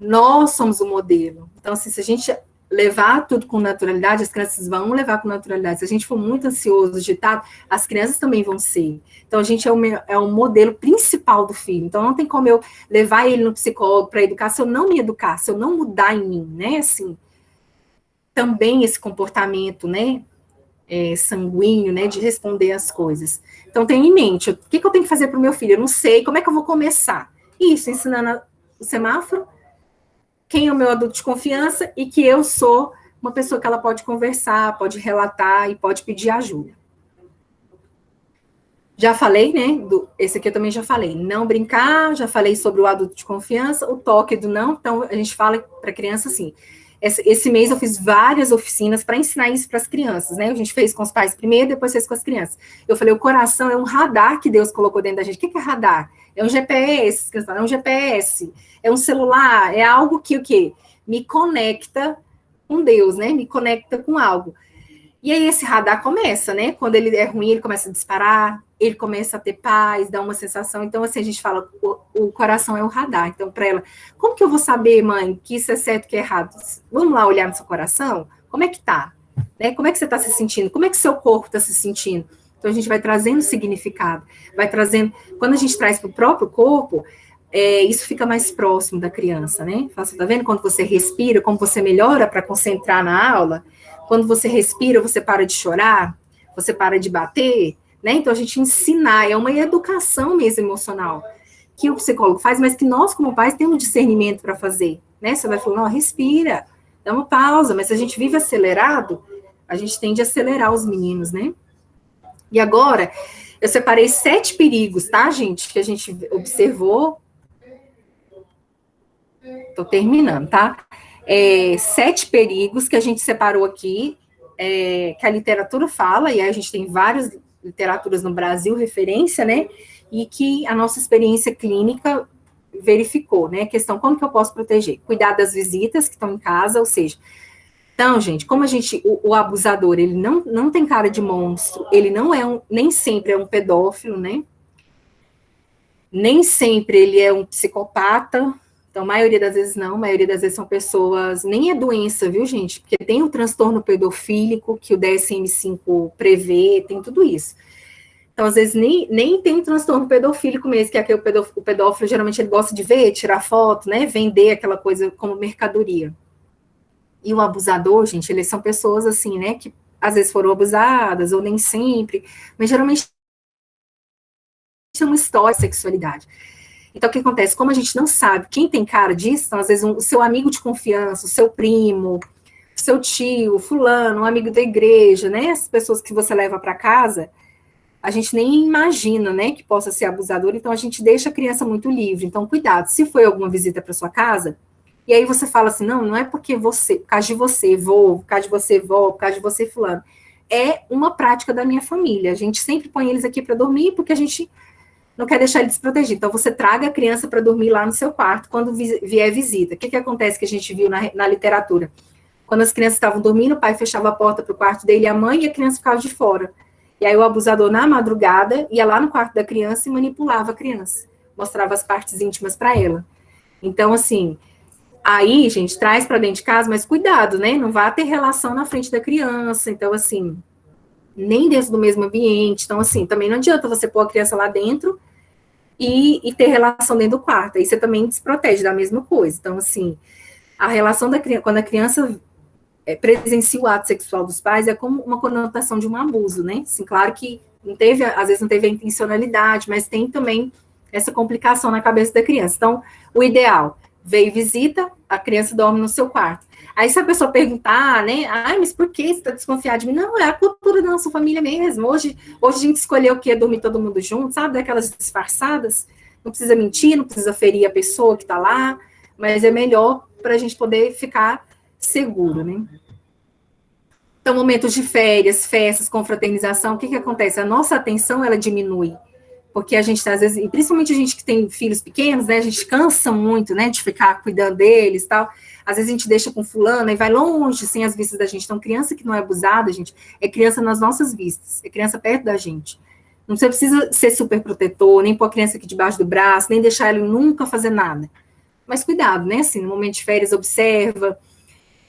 S2: nós somos o modelo. Então, assim, se a gente levar tudo com naturalidade, as crianças vão levar com naturalidade. Se a gente for muito ansioso, agitado, as crianças também vão ser. Então, a gente é o modelo principal do filho. Então, não tem como eu levar ele no psicólogo para educar se eu não me educar, se eu não mudar em mim, né? Assim, também esse comportamento, né? Sanguíneo, né? De responder as coisas. Então, tenha em mente, o que eu tenho que fazer para o meu filho? Eu não sei, como é que eu vou começar? Isso, ensinando o semáforo, quem é o meu adulto de confiança e que eu sou uma pessoa que ela pode conversar, pode relatar e pode pedir ajuda. Já falei, né? Esse aqui eu também já falei. Não brincar, já falei sobre o adulto de confiança, o toque do não. Então, a gente fala para a criança assim. Esse mês eu fiz várias oficinas para ensinar isso para as crianças, né? A gente fez com os pais primeiro, depois fez com as crianças. Eu falei, o coração é um radar que Deus colocou dentro da gente. O que é radar? É um GPS, é um GPS, é um celular, é algo que o quê? Me conecta com Deus, né? Me conecta com algo. E aí esse radar começa, né? Quando ele é ruim, ele começa a disparar, ele começa a ter paz, dá uma sensação. Então, assim, a gente fala, o coração é o radar. Então, para ela, como que eu vou saber, mãe, que isso é certo, que é errado? Vamos lá olhar no seu coração? Como é que tá? Né? Como é que você está se sentindo? Como é que seu corpo está se sentindo? Então, a gente vai trazendo significado, vai trazendo... Quando a gente traz para o próprio corpo, isso fica mais próximo da criança, né? Você tá vendo? Quando você respira, como você melhora para concentrar na aula. Quando você respira, você para de chorar, você para de bater, né? Então, a gente ensinar, é uma educação mesmo emocional, que o psicólogo faz, mas que nós, como pais, temos um discernimento para fazer, né? Você vai falar, não, respira, dá uma pausa, mas se a gente vive acelerado, a gente tende a acelerar os meninos, né? E agora, eu separei 7 perigos, tá, gente? Que a gente observou. Tô terminando, tá? 7 perigos que a gente separou aqui, que a literatura fala, e aí a gente tem várias literaturas no Brasil, referência, né? E que a nossa experiência clínica verificou, né? A questão, como que eu posso proteger? Cuidar das visitas que estão em casa, ou seja... Então, gente, como o abusador, ele não tem cara de monstro, ele não é nem sempre é um pedófilo, né? Nem sempre ele é um psicopata. Então, a maioria das vezes não, a maioria das vezes são pessoas, nem é doença, viu, gente? Porque tem o transtorno pedofílico, que o DSM-5 prevê, tem tudo isso. Então, às vezes, nem tem o transtorno pedofílico mesmo, que é aquele o pedófilo, geralmente, ele gosta de ver, tirar foto, né? Vender aquela coisa como mercadoria. E o abusador, gente, eles são pessoas assim, né, que às vezes foram abusadas, ou nem sempre, mas geralmente tem uma história de sexualidade. Então, o que acontece? Como a gente não sabe quem tem cara disso, então, às vezes, o seu amigo de confiança, o seu primo, o seu tio, fulano, um amigo da igreja, né, as pessoas que você leva para casa, a gente nem imagina, né, que possa ser abusador, então a gente deixa a criança muito livre. Então, cuidado, se foi alguma visita para sua casa, e aí você fala assim, não é porque você, por causa de você, vô, por causa de você, vó, por causa de você, fulano. É uma prática da minha família. A gente sempre põe eles aqui para dormir, porque a gente não quer deixar ele desprotegido. Então, você traga a criança para dormir lá no seu quarto, quando vier visita. O que acontece que a gente viu na literatura? Quando as crianças estavam dormindo, o pai fechava a porta para o quarto dele e a mãe, e a criança ficava de fora. E aí o abusador, na madrugada, ia lá no quarto da criança e manipulava a criança. Mostrava as partes íntimas para ela. Então, assim... Aí, gente, traz para dentro de casa, mas cuidado, né? Não vá ter relação na frente da criança. Então, assim, nem dentro do mesmo ambiente. Então, assim, também não adianta você pôr a criança lá dentro e ter relação dentro do quarto. Aí você também desprotege da mesma coisa. Então, assim, a relação da criança, quando a criança presencia o ato sexual dos pais, é como uma conotação de um abuso, né? Assim, claro que não teve, às vezes não teve a intencionalidade, mas tem também essa complicação na cabeça da criança. Então, o ideal... Veio visita, a criança dorme no seu quarto. Aí se a pessoa perguntar, né, ai, mas por que você está desconfiado de mim? Não, é a cultura da nossa família mesmo. Hoje a gente escolheu o quê? Dormir todo mundo junto, sabe? Daquelas disfarçadas. Não precisa mentir, não precisa ferir a pessoa que está lá, mas é melhor para a gente poder ficar seguro, né? Então, momentos de férias, festas, confraternização, o que acontece? A nossa atenção, ela diminui. Porque a gente, às vezes, e principalmente a gente que tem filhos pequenos, né, a gente cansa muito, né, de ficar cuidando deles e tal. Às vezes a gente deixa com fulano e vai longe, sem as vistas da gente. Então, criança que não é abusada, gente, é criança nas nossas vistas, é criança perto da gente. Não você precisa ser super protetor, nem pôr a criança aqui debaixo do braço, nem deixar ela nunca fazer nada. Mas cuidado, né, assim, no momento de férias, observa,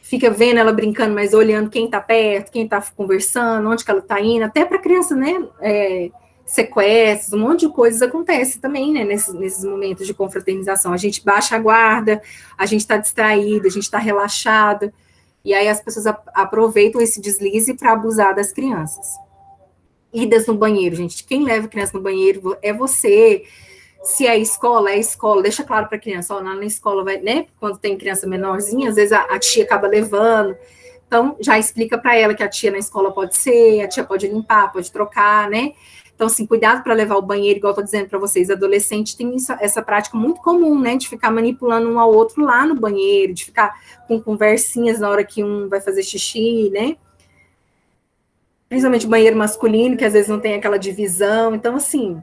S2: fica vendo ela brincando, mas olhando quem tá perto, quem tá conversando, onde que ela tá indo, até para criança, né, sequestros, um monte de coisas acontece também, né, nesses momentos de confraternização. A gente baixa a guarda, a gente está distraído, a gente está relaxado, e aí as pessoas aproveitam esse deslize para abusar das crianças. Idas no banheiro, gente. Quem leva a criança no banheiro é você. Se é escola, deixa claro para a criança, ó, na escola, vai, né, quando tem criança menorzinha, às vezes a tia acaba levando, então já explica para ela que a tia na escola pode ser, a tia pode limpar, pode trocar, né? Então, assim, cuidado para levar o banheiro, igual eu tô dizendo para vocês, adolescente tem essa prática muito comum, né, de ficar manipulando um ao outro lá no banheiro, de ficar com conversinhas na hora que um vai fazer xixi, né? Principalmente banheiro masculino, que às vezes não tem aquela divisão. Então, assim,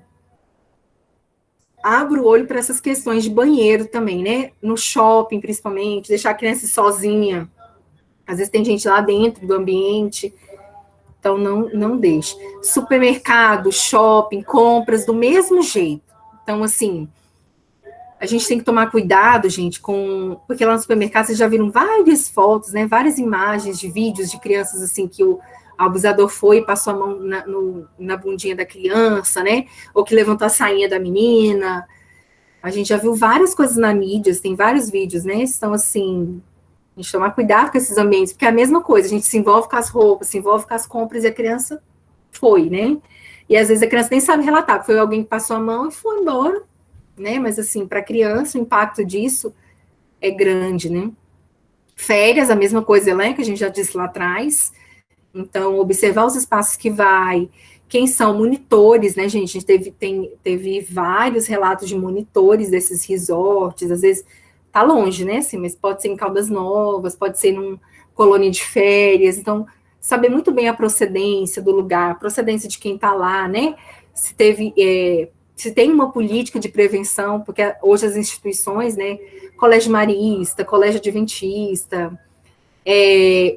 S2: abra o olho para essas questões de banheiro também, né? No shopping, principalmente, deixar a criança sozinha. Às vezes tem gente lá dentro do ambiente. Então, não deixe. Supermercado, shopping, compras, do mesmo jeito. Então, assim, a gente tem que tomar cuidado, gente, porque lá no supermercado vocês já viram várias fotos, né? Várias imagens de vídeos de crianças, assim, que o abusador foi e passou a mão na bundinha da criança, né? Ou que levantou a sainha da menina. A gente já viu várias coisas na mídia, tem vários vídeos, né? Então, assim, a gente tomar cuidado com esses ambientes, porque é a mesma coisa, a gente se envolve com as roupas, se envolve com as compras e a criança foi, né? E às vezes a criança nem sabe relatar, foi alguém que passou a mão e foi embora, né? Mas assim, para a criança, o impacto disso é grande, né? Férias, a mesma coisa, né? Que a gente já disse lá atrás. Então, observar os espaços que vai, quem são monitores, né, gente? A gente teve vários relatos de monitores desses resorts, às vezes tá longe, né, assim, mas pode ser em Caldas Novas, pode ser num colônia de férias, então, saber muito bem a procedência do lugar, a procedência de quem tá lá, né, se tem uma política de prevenção, porque hoje as instituições, né, colégio marista, colégio adventista,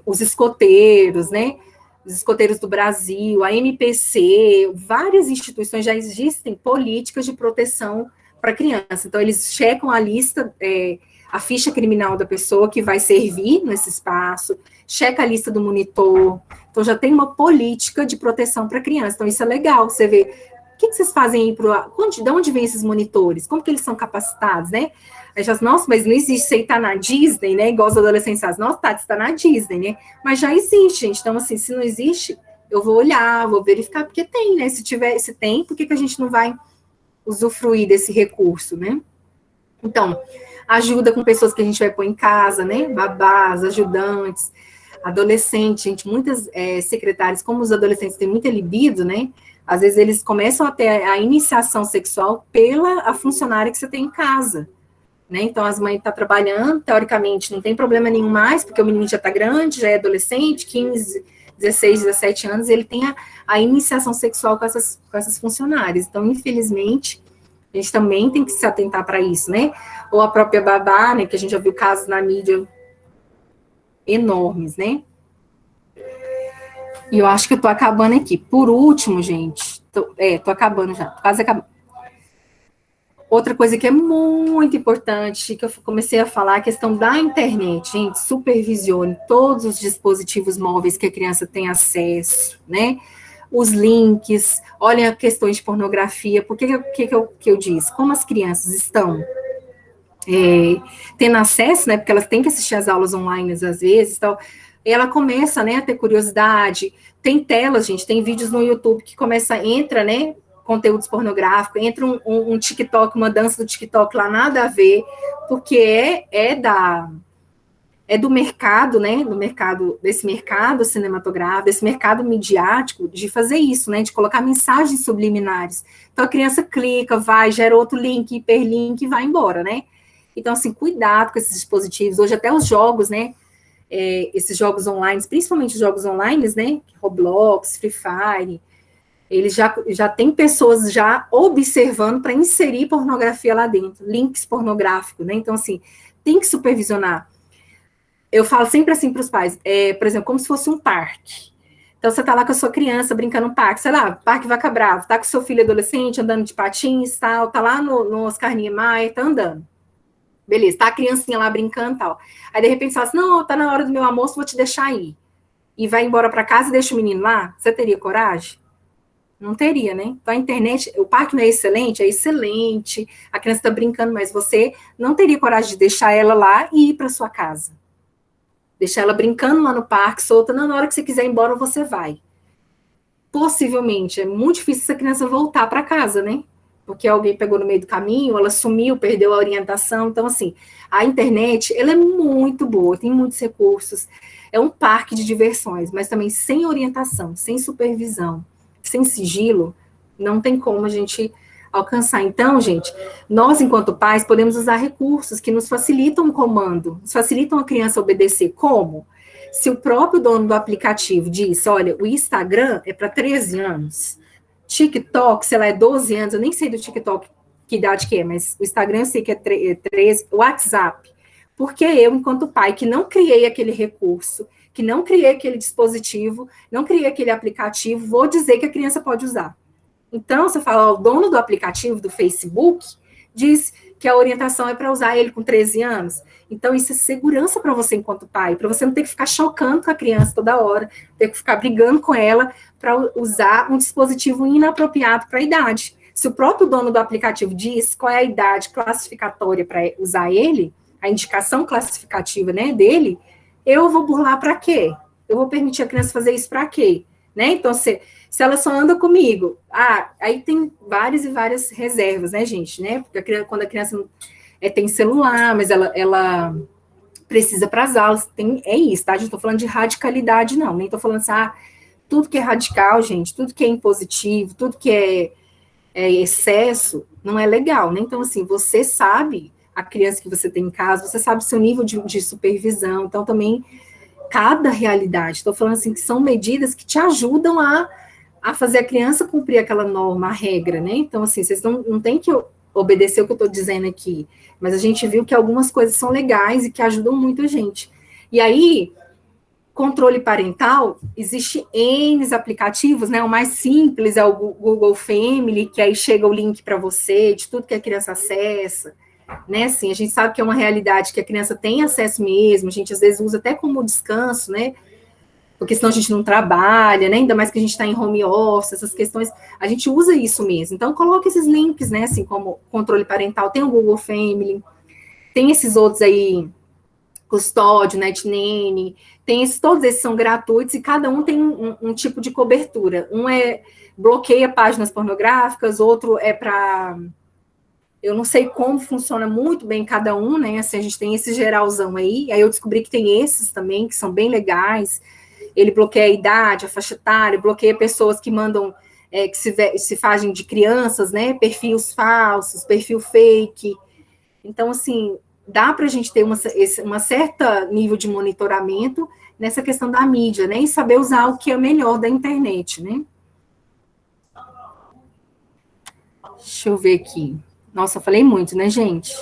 S2: os escoteiros, né, os escoteiros do Brasil, a MPC, várias instituições já existem políticas de proteção para criança. Então, eles checam a lista, a ficha criminal da pessoa que vai servir nesse espaço, checa a lista do monitor. Então, já tem uma política de proteção para criança. Então, isso é legal, você vê. O que vocês fazem aí de onde vêm esses monitores? Como que eles são capacitados, né? Aí já, nossa, mas não existe, isso aí tá na Disney, né? Igual os adolescentes fazem, nossa, Tati, está na Disney, né? Mas já existe, gente. Então, assim, se não existe, eu vou olhar, vou verificar, porque tem, né? Se tem, por que a gente não vai usufruir desse recurso, né? Então, ajuda com pessoas que a gente vai pôr em casa, né? Babás, ajudantes, adolescentes, gente, muitas secretárias, como os adolescentes têm muita libido, né? Às vezes eles começam a ter a iniciação sexual pela a funcionária que você tem em casa, né? Então, as mães estão trabalhando, teoricamente, não tem problema nenhum mais, porque o menino já está grande, já é adolescente, 15, 16, 17 anos, ele tem a iniciação sexual com essas funcionárias. Então, infelizmente, a gente também tem que se atentar para isso, né? Ou a própria babá, né, que a gente já viu casos na mídia enormes, né? E eu acho que eu tô acabando aqui. Por último, gente, tô acabando já, tô quase acabando. Outra coisa que é muito importante, que eu comecei a falar, a questão da internet. Gente, supervisione todos os dispositivos móveis que a criança tem acesso, né? Os links, olhem a questões de pornografia. Por que eu disse? Como as crianças estão tendo acesso, né? Porque elas têm que assistir as aulas online às vezes, então, ela começa, né, a ter curiosidade. Tem telas, gente, tem vídeos no YouTube que entra, né? Conteúdos pornográficos, entra um TikTok, uma dança do TikTok lá, nada a ver, porque é do mercado, né, desse mercado cinematográfico, desse mercado midiático, de fazer isso, né, de colocar mensagens subliminares. Então, a criança clica, vai, gera outro link, hiperlink e vai embora, né? Então, assim, cuidado com esses dispositivos. Hoje, até os jogos, né, esses jogos online, principalmente os jogos online, né, Roblox, Free Fire, eles já tem pessoas já observando para inserir pornografia lá dentro, links pornográficos, né? Então, assim, tem que supervisionar. Eu falo sempre assim para os pais, por exemplo, como se fosse um parque. Então, você está lá com a sua criança brincando no parque, sei lá, Parque Vaca Brava, tá com seu filho adolescente andando de patins, tal, tá lá no Oscar Niemeyer, tá andando. Beleza, tá a criancinha lá brincando e tal. Aí, de repente, você fala assim, não, tá na hora do meu almoço, vou te deixar aí. E vai embora para casa e deixa o menino lá? Você teria coragem? Não teria, né? Então, a internet, o parque não é excelente, a criança está brincando, mas você não teria coragem de deixar ela lá e ir para sua casa. Deixar ela brincando lá no parque, solta, na hora que você quiser ir embora, você vai. Possivelmente, é muito difícil essa criança voltar para casa, né? Porque alguém pegou no meio do caminho, ela sumiu, perdeu a orientação. Então, assim, a internet, ela é muito boa, tem muitos recursos. É um parque de diversões, mas também sem orientação, sem supervisão, sem sigilo, não tem como a gente alcançar. Então, gente, nós, enquanto pais, podemos usar recursos que nos facilitam o comando, nos facilitam a criança obedecer. Como? Se o próprio dono do aplicativo diz, olha, o Instagram é para 13 anos, TikTok, sei lá, é 12 anos, eu nem sei do TikTok que idade que é, mas o Instagram eu sei que é 13, WhatsApp. Porque eu, enquanto pai, que não criei aquele recurso, que não criei aquele dispositivo, não criei aquele aplicativo, vou dizer que a criança pode usar. Então, você fala, ó, o dono do aplicativo do Facebook diz que a orientação é para usar ele com 13 anos. Então, isso é segurança para você enquanto pai, para você não ter que ficar chocando com a criança toda hora, ter que ficar brigando com ela para usar um dispositivo inapropriado para a idade. Se o próprio dono do aplicativo diz qual é a idade classificatória para usar ele, a indicação classificativa, né, dele, eu vou burlar para quê? Eu vou permitir a criança fazer isso para quê? Né? Então, se ela só anda comigo, aí tem várias e várias reservas, né, gente, né? Porque quando a criança tem celular, mas ela precisa para as aulas, é isso, tá? A gente não tô falando de radicalidade, não, nem tô falando assim, tudo que é radical, gente, tudo que é impositivo, tudo que é excesso, não é legal, né? Então, assim, você sabe, a criança que você tem em casa, você sabe o seu nível de supervisão, então também cada realidade, estou falando assim, que são medidas que te ajudam a fazer a criança cumprir aquela norma, a regra, né? Então, assim, vocês não tem que obedecer o que eu estou dizendo aqui, mas a gente viu que algumas coisas são legais e que ajudam muito a gente. E aí, controle parental, existe N aplicativos, né? O mais simples é o Google Family, que aí chega o link para você, de tudo que a criança acessa, né, assim, a gente sabe que é uma realidade que a criança tem acesso mesmo, a gente às vezes usa até como descanso, né, porque senão a gente não trabalha, né, ainda mais que a gente está em home office, essas questões, a gente usa isso mesmo, então coloca esses links, né, assim, como controle parental, tem o Google Family, tem esses outros aí, Custódio, NetNanny, todos esses são gratuitos e cada um tem um tipo de cobertura, um bloqueia páginas pornográficas, outro é para... Eu não sei como funciona muito bem cada um, né? Assim, a gente tem esse geralzão aí eu descobri que tem esses também, que são bem legais. Ele bloqueia a idade, a faixa etária, bloqueia pessoas que mandam, que se fazem de crianças, né? Perfis falsos, perfil fake. Então, assim, dá para a gente ter uma certa nível de monitoramento nessa questão da mídia, né? E saber usar o que é melhor da internet, né? Deixa eu ver aqui. Nossa, eu falei muito, né, gente?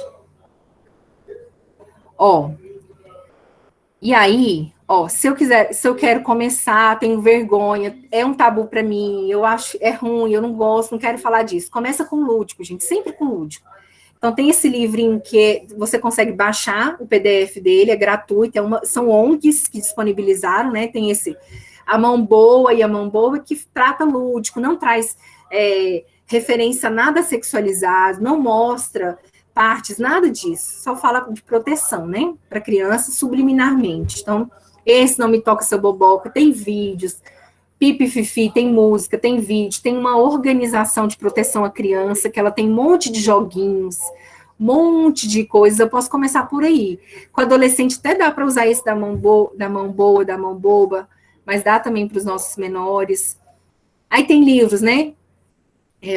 S2: E aí, se eu quero começar, tenho vergonha, é um tabu para mim, eu acho é ruim, eu não gosto, não quero falar disso. Começa com lúdico, gente, sempre com lúdico. Então tem esse livrinho que você consegue baixar o PDF dele, é gratuito, são ONGs que disponibilizaram, né? Tem A Mão Boa e A Mão Boa, que trata lúdico, não traz referência a nada sexualizado, não mostra partes, nada disso, só fala de proteção, né, para criança subliminarmente. Então, esse Não Me Toca Seu Boboca, tem vídeos, Pipi Fifi, tem música, tem vídeo, tem uma organização de proteção à criança, que ela tem um monte de joguinhos, monte de coisas, eu posso começar por aí. Com adolescente até dá para usar esse da mão boa, da mão boba, mas dá também para os nossos menores. Aí tem livros, né?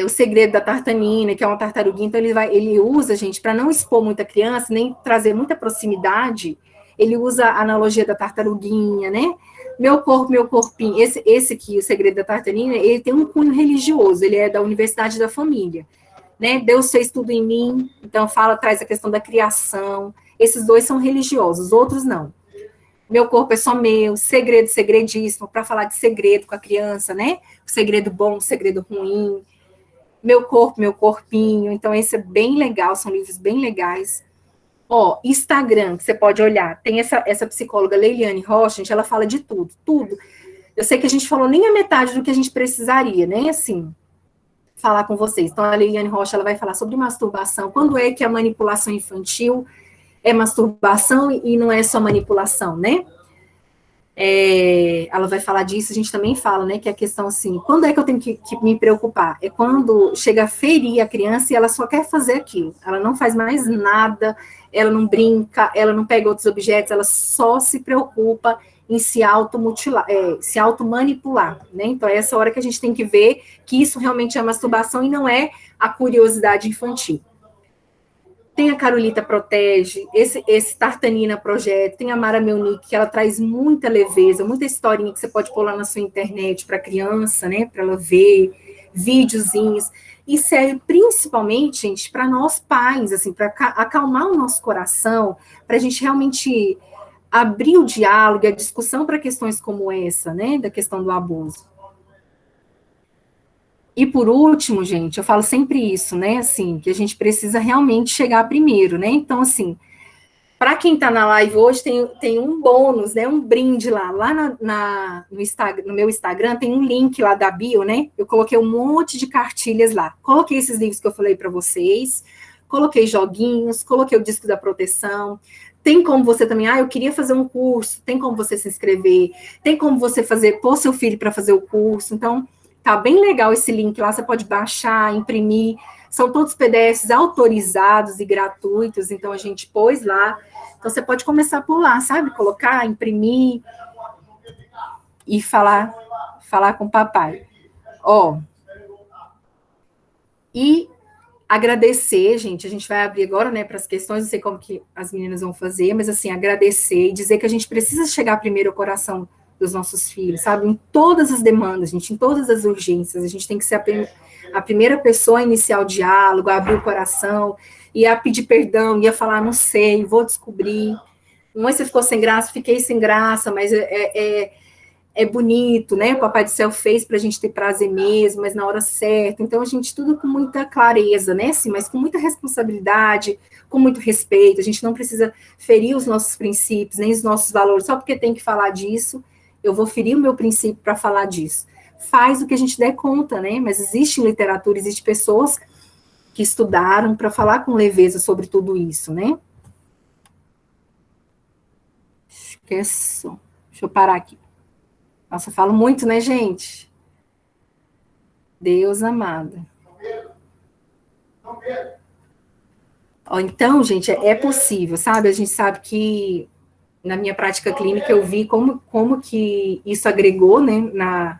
S2: O Segredo da Tartanina, que é uma tartaruguinha, então ele usa, gente, para não expor muita criança, nem trazer muita proximidade, ele usa a analogia da tartaruguinha, né? Meu corpo, meu corpinho. Esse aqui, O Segredo da Tartanina, ele tem um cunho religioso, ele é da Universidade da Família, né? Deus fez tudo em mim, então traz a questão da criação. Esses dois são religiosos, outros não. Meu corpo é só meu, segredo, segredíssimo, para falar de segredo com a criança, né? O segredo bom, o segredo ruim. Meu corpo, meu corpinho. Então, esse é bem legal, são livros bem legais. Instagram, que você pode olhar. Tem essa psicóloga Leiliane Rocha, gente, ela fala de tudo, tudo. Eu sei que a gente falou nem a metade do que a gente precisaria, nem assim, falar com vocês. Então, a Leiliane Rocha, ela vai falar sobre masturbação. Quando é que a manipulação infantil é masturbação e não é só manipulação, né? Ela vai falar disso, a gente também fala, né, que é a questão assim, quando é que eu tenho que me preocupar? É quando chega a ferir a criança e ela só quer fazer aquilo, ela não faz mais nada, ela não brinca, ela não pega outros objetos, ela só se preocupa em se automutilar, se automanipular, né? Então é essa hora que a gente tem que ver que isso realmente é masturbação e não é a curiosidade infantil. Tem a Carolita Protege, esse Tartanina Projeto, tem a Mara Melnick, que ela traz muita leveza, muita historinha que você pode pôr lá na sua internet para criança, né, para ela ver, videozinhos, e serve principalmente, gente, para nós pais, assim, para acalmar o nosso coração, para a gente realmente abrir o diálogo e a discussão para questões como essa, né, da questão do abuso. E por último, gente, eu falo sempre isso, né, assim, que a gente precisa realmente chegar primeiro, né, então, assim, para quem está na live hoje, tem um bônus, né, um brinde lá no Instagram, no meu Instagram, tem um link lá da bio, né, eu coloquei um monte de cartilhas lá, coloquei esses livros que eu falei para vocês, coloquei joguinhos, coloquei o disco da proteção, tem como você também, eu queria fazer um curso, tem como você se inscrever, tem como você pôr seu filho para fazer o curso, então, tá bem legal esse link lá, você pode baixar, imprimir, são todos PDFs autorizados e gratuitos, então a gente pôs lá, então você pode começar por lá, sabe, colocar, imprimir e falar com o papai. E agradecer, gente, a gente vai abrir agora, né, para as questões, não sei como que as meninas vão fazer, mas assim, agradecer e dizer que a gente precisa chegar primeiro ao coração dos nossos filhos, sabe, em todas as demandas, gente, em todas as urgências, a gente tem que ser a primeira pessoa a iniciar o diálogo, a abrir o coração, e a pedir perdão, ia falar, não sei, vou descobrir, mãe, você ficou sem graça, fiquei sem graça, mas é bonito, né, o Papai do Céu fez para a gente ter prazer mesmo, mas na hora certa, então a gente tudo com muita clareza, né, assim, mas com muita responsabilidade, com muito respeito, a gente não precisa ferir os nossos princípios, nem os nossos valores, só porque tem que falar disso, eu vou ferir o meu princípio para falar disso. Faz o que a gente der conta, né? Mas existe literatura, existe pessoas que estudaram para falar com leveza sobre tudo isso, né? Esqueço. Deixa eu parar aqui. Nossa, eu falo muito, né, gente? Deus amado. Então, gente, é possível, sabe? A gente sabe que na minha prática clínica eu vi como que isso agregou, né,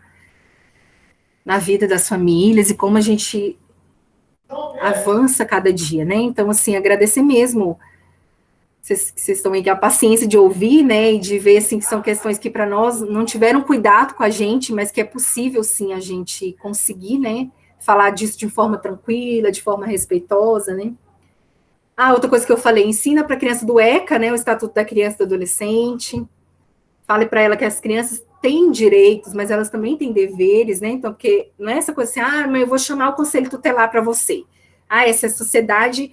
S2: na vida das famílias e como a gente avança cada dia, né? Então, assim, agradecer mesmo. Vocês estão aí com a paciência de ouvir, né? E de ver, assim, que são questões que para nós não tiveram cuidado com a gente, mas que é possível, sim, a gente conseguir, né? Falar disso de forma tranquila, de forma respeitosa, né? Outra coisa que eu falei, ensina para a criança do ECA, né? O Estatuto da Criança e do Adolescente. Fale para ela que as crianças têm direitos, mas elas também têm deveres, né? Então, porque não é essa coisa assim, mas eu vou chamar o conselho tutelar para você. Essa sociedade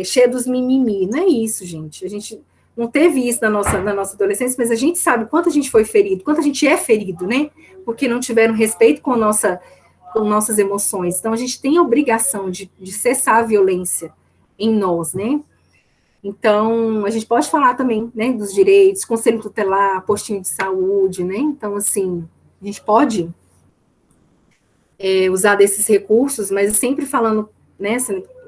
S2: cheia dos mimimi. Não é isso, gente. A gente não teve isso na nossa adolescência, mas a gente sabe quanto a gente foi ferido, quanto a gente é ferido, né? Porque não tiveram respeito com nossas emoções. Então, a gente tem a obrigação de cessar a violência em nós, né? Então, a gente pode falar também, né, dos direitos, conselho tutelar, postinho de saúde, né? Então, assim, a gente pode usar desses recursos, mas sempre falando né,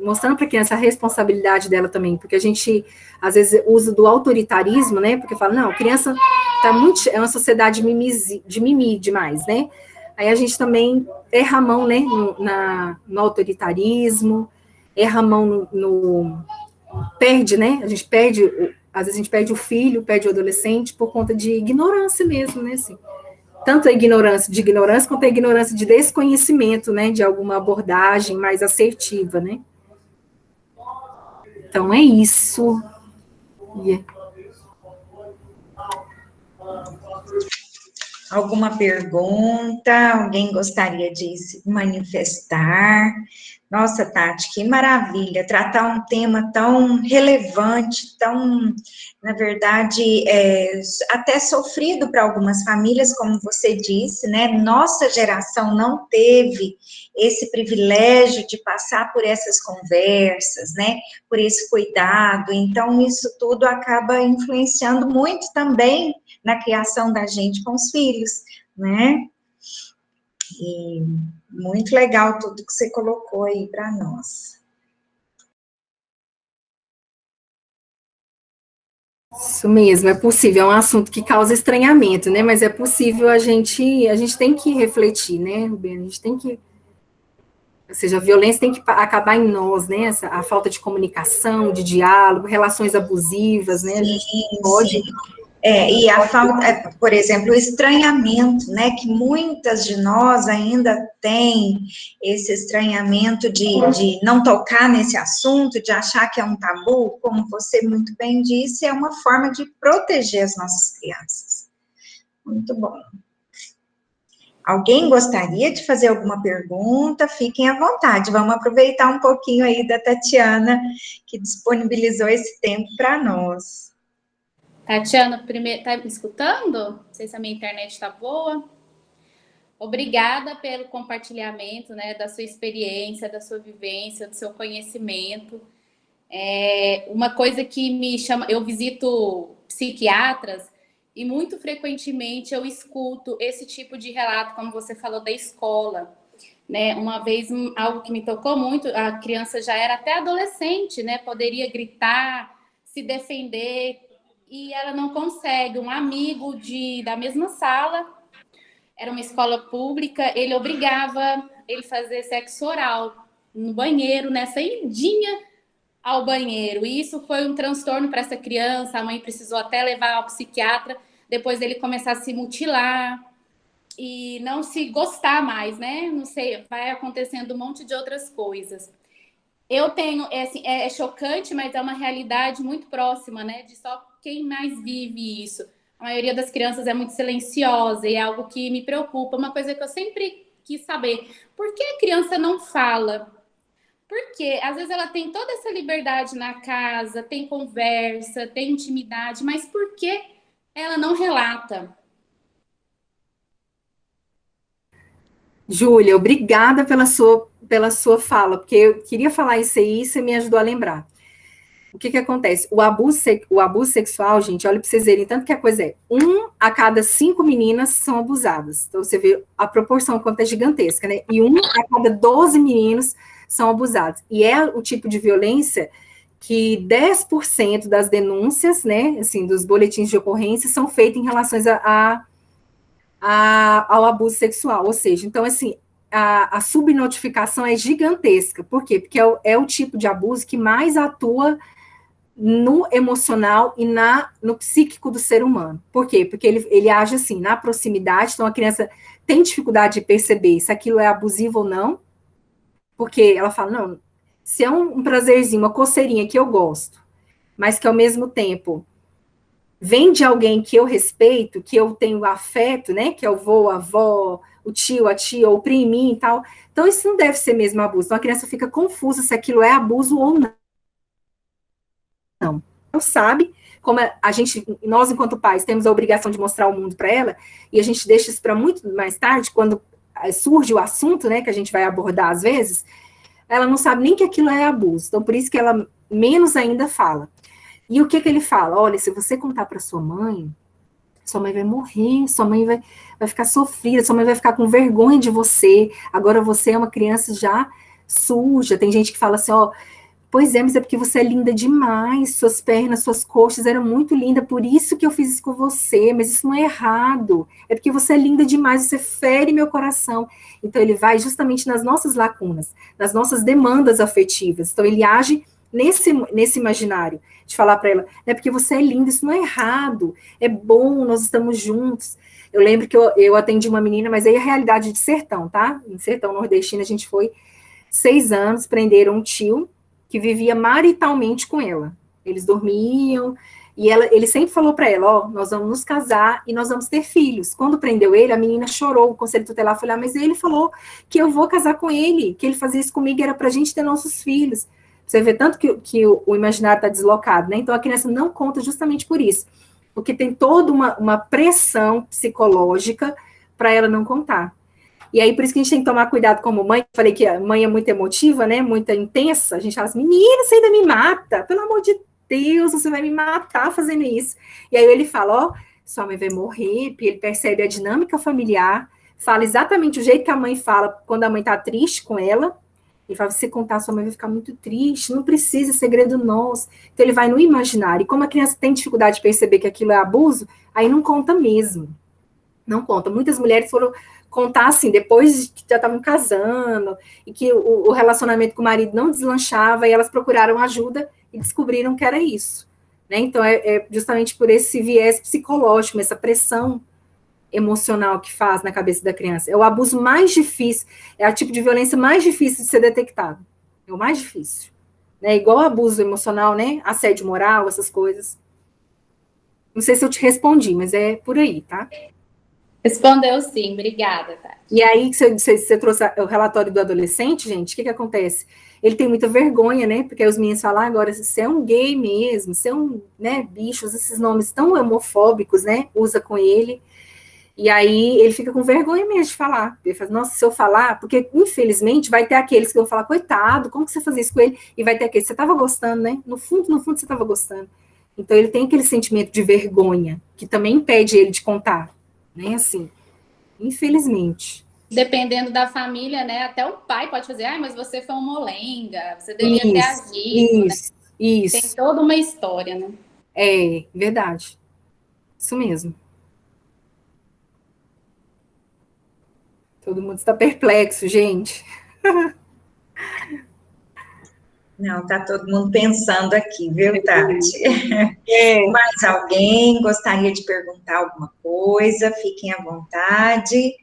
S2: mostrando para a criança a responsabilidade dela também, porque a gente, às vezes, usa do autoritarismo, né, porque fala, não, a criança tá muito, é uma sociedade de mimi demais, né, aí a gente também erra a mão, né, no autoritarismo, erra a mão perde, né, às vezes a gente perde o filho, perde o adolescente por conta de ignorância mesmo, né, assim. Tanto a ignorância de ignorância, quanto a ignorância de desconhecimento, né, de alguma abordagem mais assertiva, né. Então, é isso. Yeah.
S3: Alguma pergunta? Alguém gostaria de se manifestar? Nossa, Tati, que maravilha, tratar um tema tão relevante, tão, na verdade, até sofrido para algumas famílias, como você disse, né? Nossa geração não teve esse privilégio de passar por essas conversas, né? Por esse cuidado, então isso tudo acaba influenciando muito também na criação da gente com os filhos, né? E muito legal tudo que você colocou aí para nós.
S2: Isso mesmo, é possível, é um assunto que causa estranhamento, né? Mas é possível a gente tem que refletir, né, Rubens? A gente tem que, ou seja, a violência tem que acabar em nós, né? A falta de comunicação, de diálogo, relações abusivas, né? A gente pode.
S3: Sim. E a falta, por exemplo, o estranhamento, né, que muitas de nós ainda têm esse estranhamento de não tocar nesse assunto, de achar que é um tabu, como você muito bem disse, é uma forma de proteger as nossas crianças. Muito bom. Alguém gostaria de fazer alguma pergunta? Fiquem à vontade, vamos aproveitar um pouquinho aí da Tatiana, que disponibilizou esse tempo para nós.
S4: Tatiana, primeiro, tá me escutando? Não sei se a minha internet está boa. Obrigada pelo compartilhamento, né, da sua experiência, da sua vivência, do seu conhecimento. Uma coisa que me chama, eu visito psiquiatras e muito frequentemente eu escuto esse tipo de relato, como você falou, da escola. Né? Uma vez, algo que me tocou muito, a criança já era até adolescente, né? Poderia gritar, se defender, e ela não consegue. Um amigo da mesma sala, era uma escola pública, ele obrigava ele a fazer sexo oral no banheiro, nessa idinha ao banheiro. E isso foi um transtorno para essa criança, a mãe precisou até levar ao psiquiatra, depois dele começar a se mutilar e não se gostar mais, né? Não sei, vai acontecendo um monte de outras coisas. Eu tenho, assim, é chocante, mas é uma realidade muito próxima, né? De só quem mais vive isso. A maioria das crianças é muito silenciosa e é algo que me preocupa. Uma coisa que eu sempre quis saber, por que a criança não fala? Porque às vezes ela tem toda essa liberdade na casa, tem conversa, tem intimidade, mas por que ela não relata?
S2: Júlia, obrigada pela sua fala, porque eu queria falar isso aí e você me ajudou a lembrar. O que acontece? O abuso sexual, gente, olha para vocês verem, tanto que a coisa é, 1 a cada 5 meninas são abusadas. Então, você vê a proporção quanto é gigantesca, né? E 1 a cada 12 meninos são abusados. E é o tipo de violência que 10% das denúncias, né, assim, dos boletins de ocorrência são feitos em relação ao abuso sexual, ou seja, então, assim, a subnotificação é gigantesca. Por quê? Porque é o tipo de abuso que mais atua no emocional e no psíquico do ser humano. Por quê? Porque ele age assim, na proximidade, então a criança tem dificuldade de perceber se aquilo é abusivo ou não, porque ela fala, não, se é um prazerzinho, uma coceirinha que eu gosto, mas que ao mesmo tempo vem de alguém que eu respeito, que eu tenho afeto, né, que é o vô, a avó, o tio, a tia, ou o priminho e tal, então isso não deve ser mesmo abuso. Então a criança fica confusa se aquilo é abuso ou não. Não sabe, como nós enquanto pais temos a obrigação de mostrar o mundo para ela, e a gente deixa isso para muito mais tarde, quando surge o assunto, né, que a gente vai abordar às vezes, ela não sabe nem que aquilo é abuso, então por isso que ela menos ainda fala. E o que ele fala? Olha, se você contar para sua mãe vai morrer, sua mãe vai ficar sofrida, sua mãe vai ficar com vergonha de você, agora você é uma criança já suja. Tem gente que fala assim, ó, pois é, mas é porque você é linda demais, suas pernas, suas coxas eram muito lindas, por isso que eu fiz isso com você, mas isso não é errado, é porque você é linda demais, você fere meu coração. Então, ele vai justamente nas nossas lacunas, nas nossas demandas afetivas. Então, ele age nesse imaginário, de falar para ela, é porque você é linda, isso não é errado, é bom, nós estamos juntos. Eu lembro que eu atendi uma menina, mas aí a realidade de sertão, tá? Em sertão nordestino, a gente foi 6 anos, prenderam um tio, que vivia maritalmente com ela. Eles dormiam, e ele sempre falou para ela, ó, nós vamos nos casar e nós vamos ter filhos. Quando prendeu ele, a menina chorou, o conselho tutelar falou, mas ele falou que eu vou casar com ele, que ele fazia isso comigo, era pra gente ter nossos filhos. Você vê tanto que o imaginário está deslocado, né? Então a criança não conta justamente por isso, porque tem toda uma pressão psicológica para ela não contar. E aí, por isso que a gente tem que tomar cuidado como mãe. Falei que a mãe é muito emotiva, né? Muito intensa. A gente fala assim, menina, você ainda me mata. Pelo amor de Deus, você vai me matar fazendo isso. E aí ele fala, ó, sua mãe vai morrer, porque ele percebe a dinâmica familiar, fala exatamente o jeito que a mãe fala quando a mãe tá triste com ela. Ele fala, se você contar, sua mãe vai ficar muito triste, não precisa, é segredo nosso. Então ele vai no imaginário. E como a criança tem dificuldade de perceber que aquilo é abuso, aí não conta mesmo. Não conta. Muitas mulheres foram contar assim, depois que já estavam casando, e que o relacionamento com o marido não deslanchava, e elas procuraram ajuda e descobriram que era isso. Né? Então, é justamente por esse viés psicológico, essa pressão emocional que faz na cabeça da criança. É o abuso mais difícil, é o tipo de violência mais difícil de ser detectado. É o mais difícil. Né? Igual o abuso emocional, né? Assédio moral, essas coisas. Não sei se eu te respondi, mas é por aí, tá?
S4: Respondeu sim, obrigada, Tati.
S2: E aí, você trouxe o relatório do adolescente, gente, o que acontece? Ele tem muita vergonha, né? Porque aí os meninos falam, agora, você é um gay mesmo, você é um, né, bicho, esses nomes tão homofóbicos, né? Usa com ele. E aí, ele fica com vergonha mesmo de falar. Ele fala, nossa, se eu falar, porque, infelizmente, vai ter aqueles que vão falar, coitado, como que você fazia isso com ele? E vai ter aqueles, você estava gostando, né? No fundo, você estava gostando. Então, ele tem aquele sentimento de vergonha, que também impede ele de contar. Né, assim, infelizmente.
S4: Dependendo da família, né, até o pai pode fazer, mas você foi uma molenga, você devia ter agido,
S2: isso,
S4: né?
S2: Isso.
S4: Tem toda uma história, né?
S2: É, verdade. Isso mesmo. Todo mundo está perplexo, gente.
S3: Não, tá todo mundo pensando aqui, viu, Tati?
S2: É.
S3: Mais alguém gostaria de perguntar alguma coisa? Fiquem à vontade.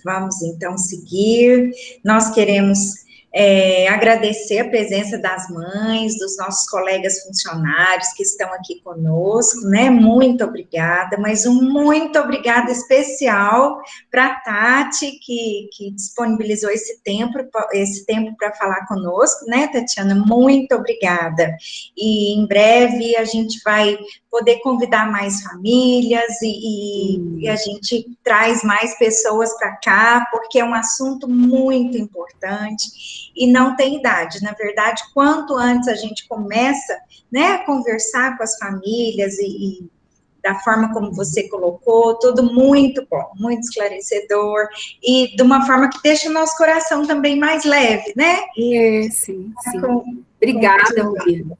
S3: Vamos, então, seguir. Nós queremos agradecer a presença das mães, dos nossos colegas funcionários que estão aqui conosco, né? Muito obrigada, mas um muito obrigada especial para a Tati, que disponibilizou esse tempo para falar conosco, né, Tatiana? Muito obrigada. E em breve a gente vai poder convidar mais famílias e a gente traz mais pessoas para cá, porque é um assunto muito importante e não tem idade. Na verdade, quanto antes a gente começa, né, a conversar com as famílias e da forma como você colocou, tudo muito bom, muito esclarecedor e de uma forma que deixa o nosso coração também mais leve, né?
S2: Sim. Obrigada, Rubina.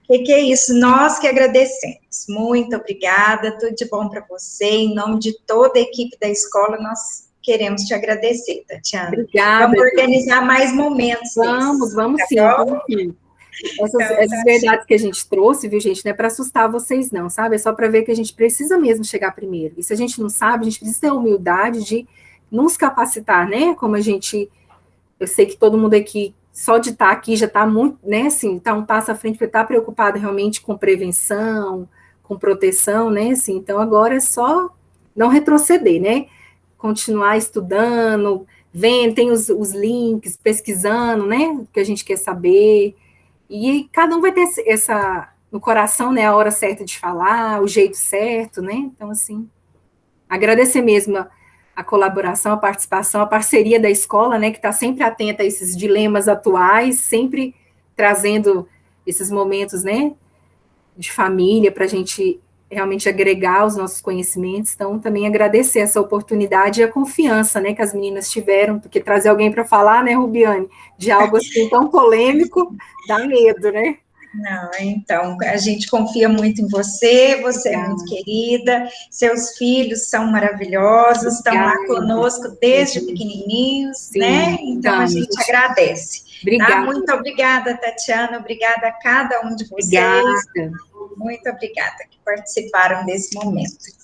S3: Que é isso, nós que agradecemos. Muito obrigada, tudo de bom para você. Em nome de toda a equipe da escola, nós queremos te agradecer, Tatiana.
S2: Obrigada.
S3: Vamos organizar mais momentos.
S2: Vamos
S3: tá
S2: sim, vamos sim. Essas verdades que a gente trouxe, viu, gente, não é para assustar vocês, não, sabe? É só para ver que a gente precisa mesmo chegar primeiro. E se a gente não sabe, a gente precisa ter a humildade de nos capacitar, né? Como eu sei que todo mundo aqui, só de estar aqui já está muito, né, assim, está um passo à frente, porque está preocupado realmente com prevenção, com proteção, né, assim, então agora é só não retroceder, né, continuar estudando, vendo, tem os links, pesquisando, né, que a gente quer saber, e cada um vai ter no coração, né, a hora certa de falar, o jeito certo, né, então, assim, agradecer mesmo a colaboração, a participação, a parceria da escola, né, que está sempre atenta a esses dilemas atuais, sempre trazendo esses momentos, né, de família, para a gente realmente agregar os nossos conhecimentos. Então, também agradecer essa oportunidade e a confiança, né, que as meninas tiveram, porque trazer alguém para falar, né, Rubiane, de algo assim tão polêmico, dá medo, né?
S3: Não, então, a gente confia muito em você, você é muito querida, seus filhos são maravilhosos, estão lá conosco desde pequenininhos,
S2: sim,
S3: né? Então, a gente agradece.
S2: Obrigada.
S3: Tá? Muito obrigada, Tatiana, obrigada a cada um de vocês.
S2: Obrigada.
S3: Muito obrigada que participaram desse momento.